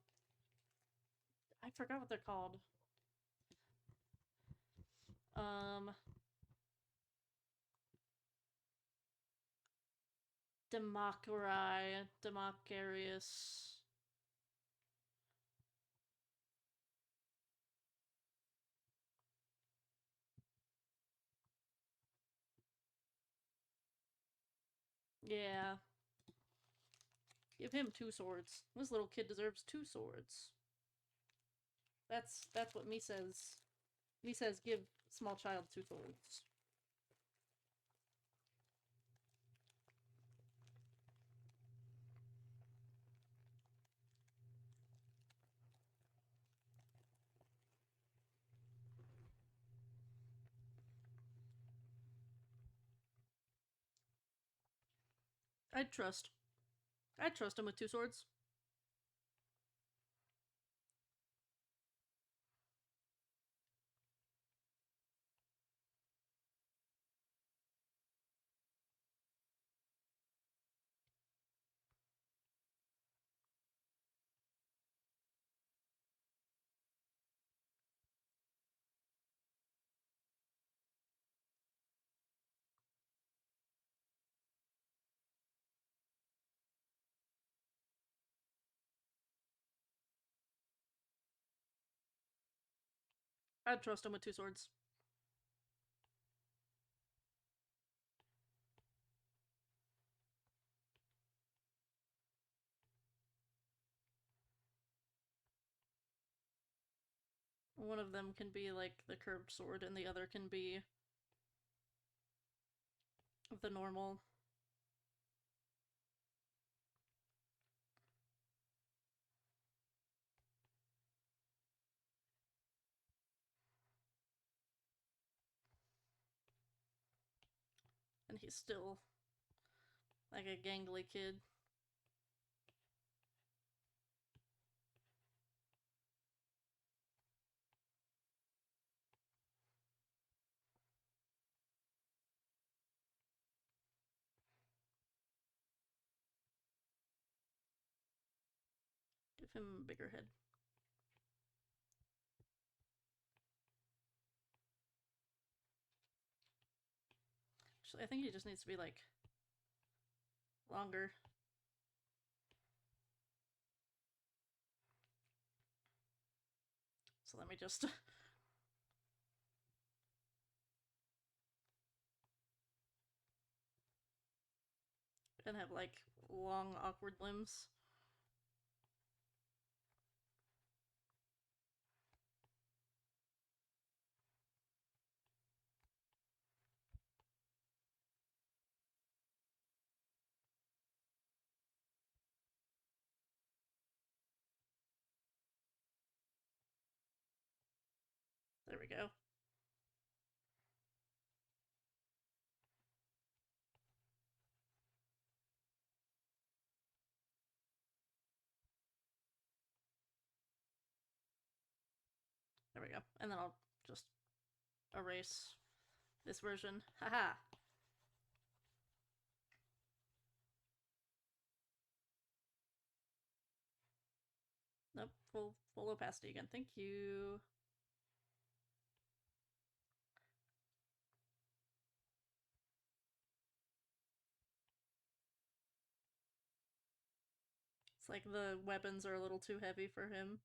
I forgot what they're called. Um, Democarius. Yeah, give him two swords. This little kid deserves two swords. That's what me says. Me says give small child two swords. I'd trust. I'd trust him with two swords. I'd trust him with two swords. One of them can be like the curved sword, and the other can be the normal. And he's still like a gangly kid. Give him a bigger head. Actually, I think he just needs to be like longer. So let me just and have like long awkward limbs. There we go. There we go. And then I'll just erase this version. Haha. Nope, full opacity again. Thank you. It's like the weapons are a little too heavy for him.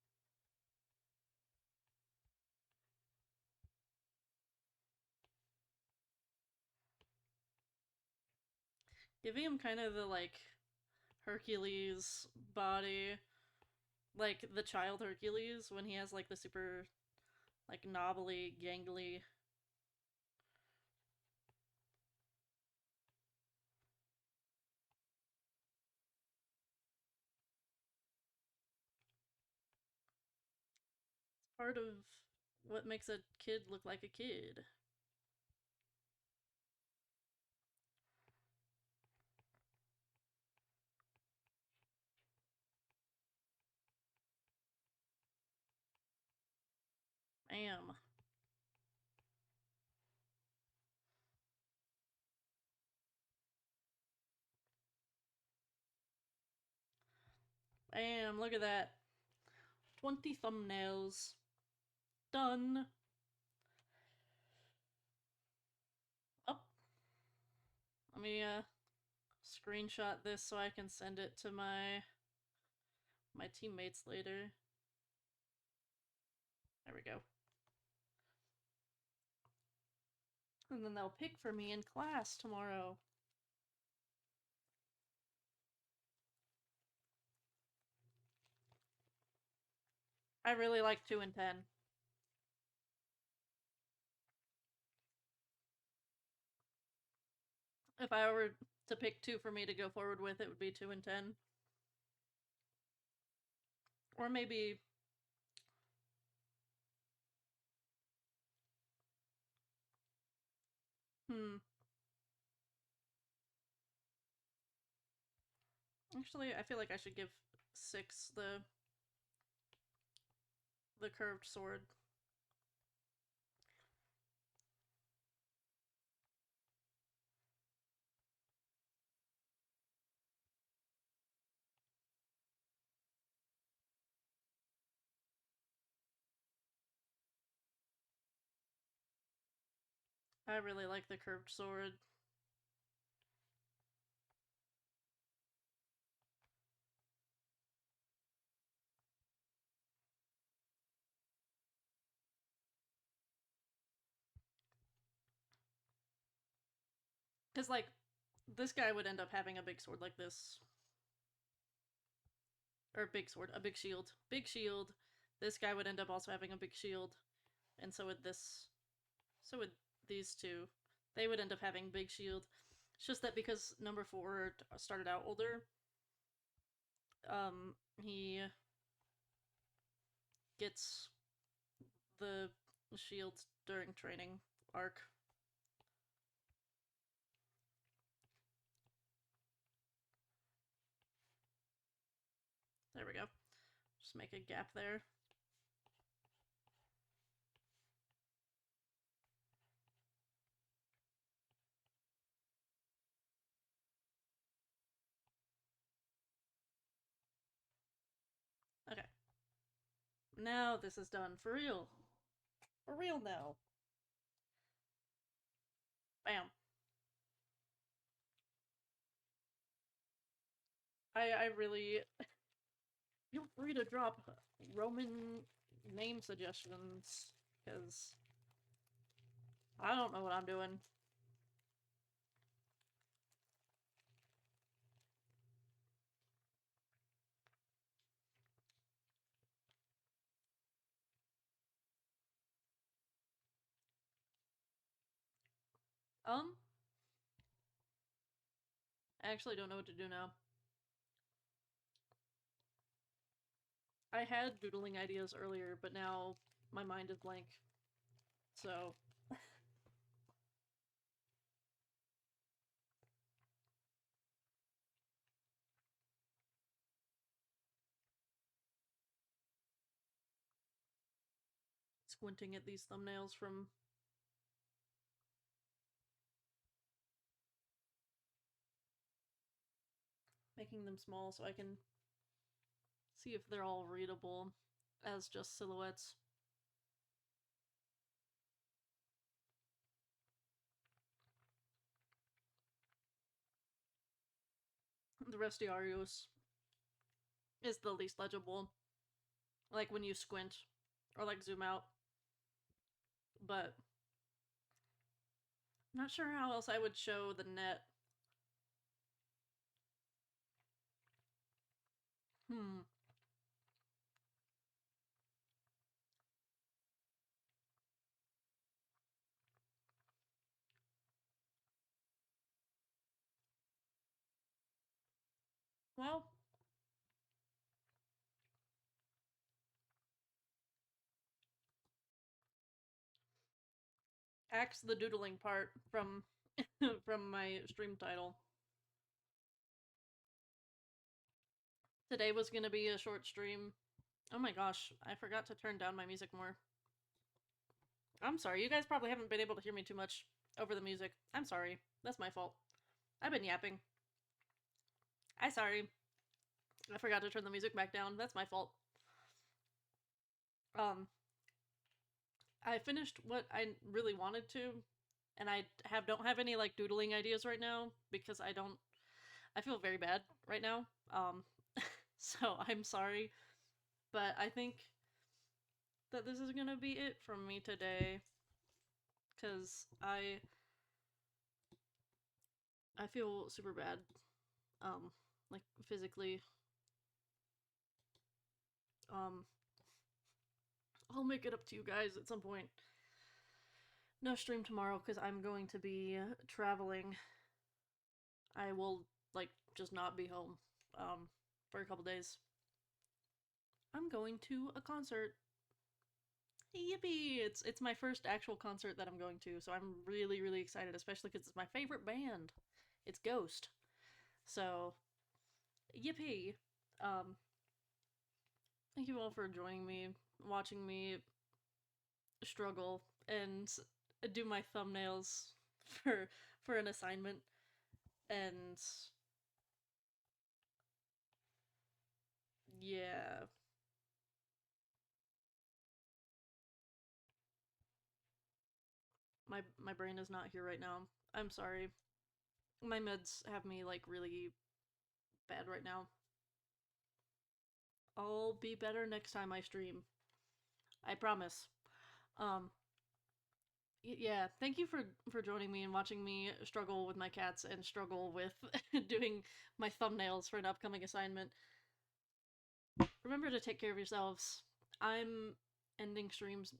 Giving him kind of the like Hercules body, like the child Hercules when he has like the super like knobbly, gangly. Part of what makes a kid look like a kid. Bam. Bam, look at that. 20 thumbnails. Done. Oh. Let me screenshot this so I can send it to my teammates later. There we go. And then they'll pick for me in class tomorrow. I really like 2 and 10. If I were to pick 2 for me to go forward with, it would be 2 and 10. Or maybe... Actually, I feel like I should give 6 the curved sword. I really like the curved sword. Because, like, this guy would end up having a big sword like this. Or big sword, a big shield. Big shield. This guy would end up also having a big shield. and so would these two. They would end up having big shield. It's just that because number 4 started out older, he gets the shields during training arc. There we go. Just make a gap there. Okay. Now this is done for real. For real now. Bam. I really feel free to drop Roman name suggestions, because I don't know what I'm doing. I actually don't know what to do now. I had doodling ideas earlier, but now my mind is blank. So, squinting at these thumbnails from making them small so I can see if they're all readable as just silhouettes. The Restiarios is the least legible, like when you squint or like zoom out. But I'm not sure how else I would show the net. Hmm. Well, axe the doodling part from from my stream title. Today was gonna be a short stream. Oh my gosh, I forgot to turn down my music more. I'm sorry, you guys probably haven't been able to hear me too much over the music. I'm sorry. That's my fault. I've been yapping. I'm sorry. I forgot to turn the music back down. That's my fault. Um, I finished what I really wanted to, and I don't have any like doodling ideas right now because I feel very bad right now. So I'm sorry, but I think that this is gonna be it from me today, because I feel super bad, like physically. Um, I'll make it up to you guys at some point. No stream tomorrow because I'm going to be traveling. I will like just not be home for a couple days. I'm going to a concert. Yippee! It's my first actual concert that I'm going to, so I'm really really excited, especially because it's my favorite band. It's Ghost. So, yippee! Um, thank you all for joining me, watching me struggle and do my thumbnails for for an assignment, and yeah, my brain is not here right now. I'm sorry. My meds have me like really bad right now. I'll be better next time I stream. I promise. Um yeah, thank you for joining me and watching me struggle with my cats and struggle with doing my thumbnails for an upcoming assignment. Remember to take care of yourselves. I'm ending streams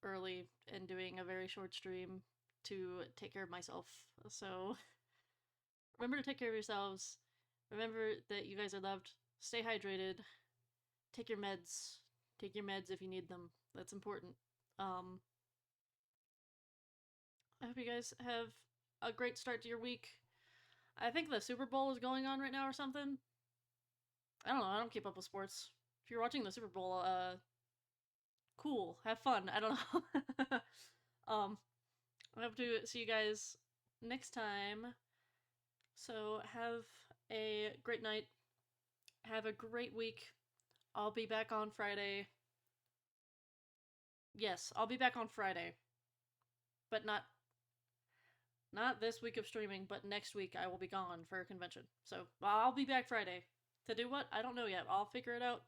early and doing a very short stream to take care of myself. So remember to take care of yourselves. Remember that you guys are loved. Stay hydrated. Take your meds. Take your meds if you need them. That's important. Um, I hope you guys have a great start to your week. I think the Super Bowl is going on right now or something. I don't know. I don't keep up with sports. If you're watching the Super Bowl, cool. Have fun. I don't know. I hope to see you guys next time. So have a great night. Have a great week. I'll be back on Friday. Yes, I'll be back on Friday. But not this week of streaming, but next week I will be gone for a convention. So I'll be back Friday. To do what? I don't know yet. I'll figure it out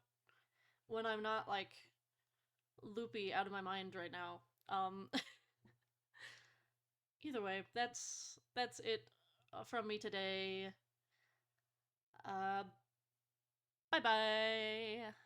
when I'm not like loopy out of my mind right now. Either way, that's it from me today. Uh, bye bye.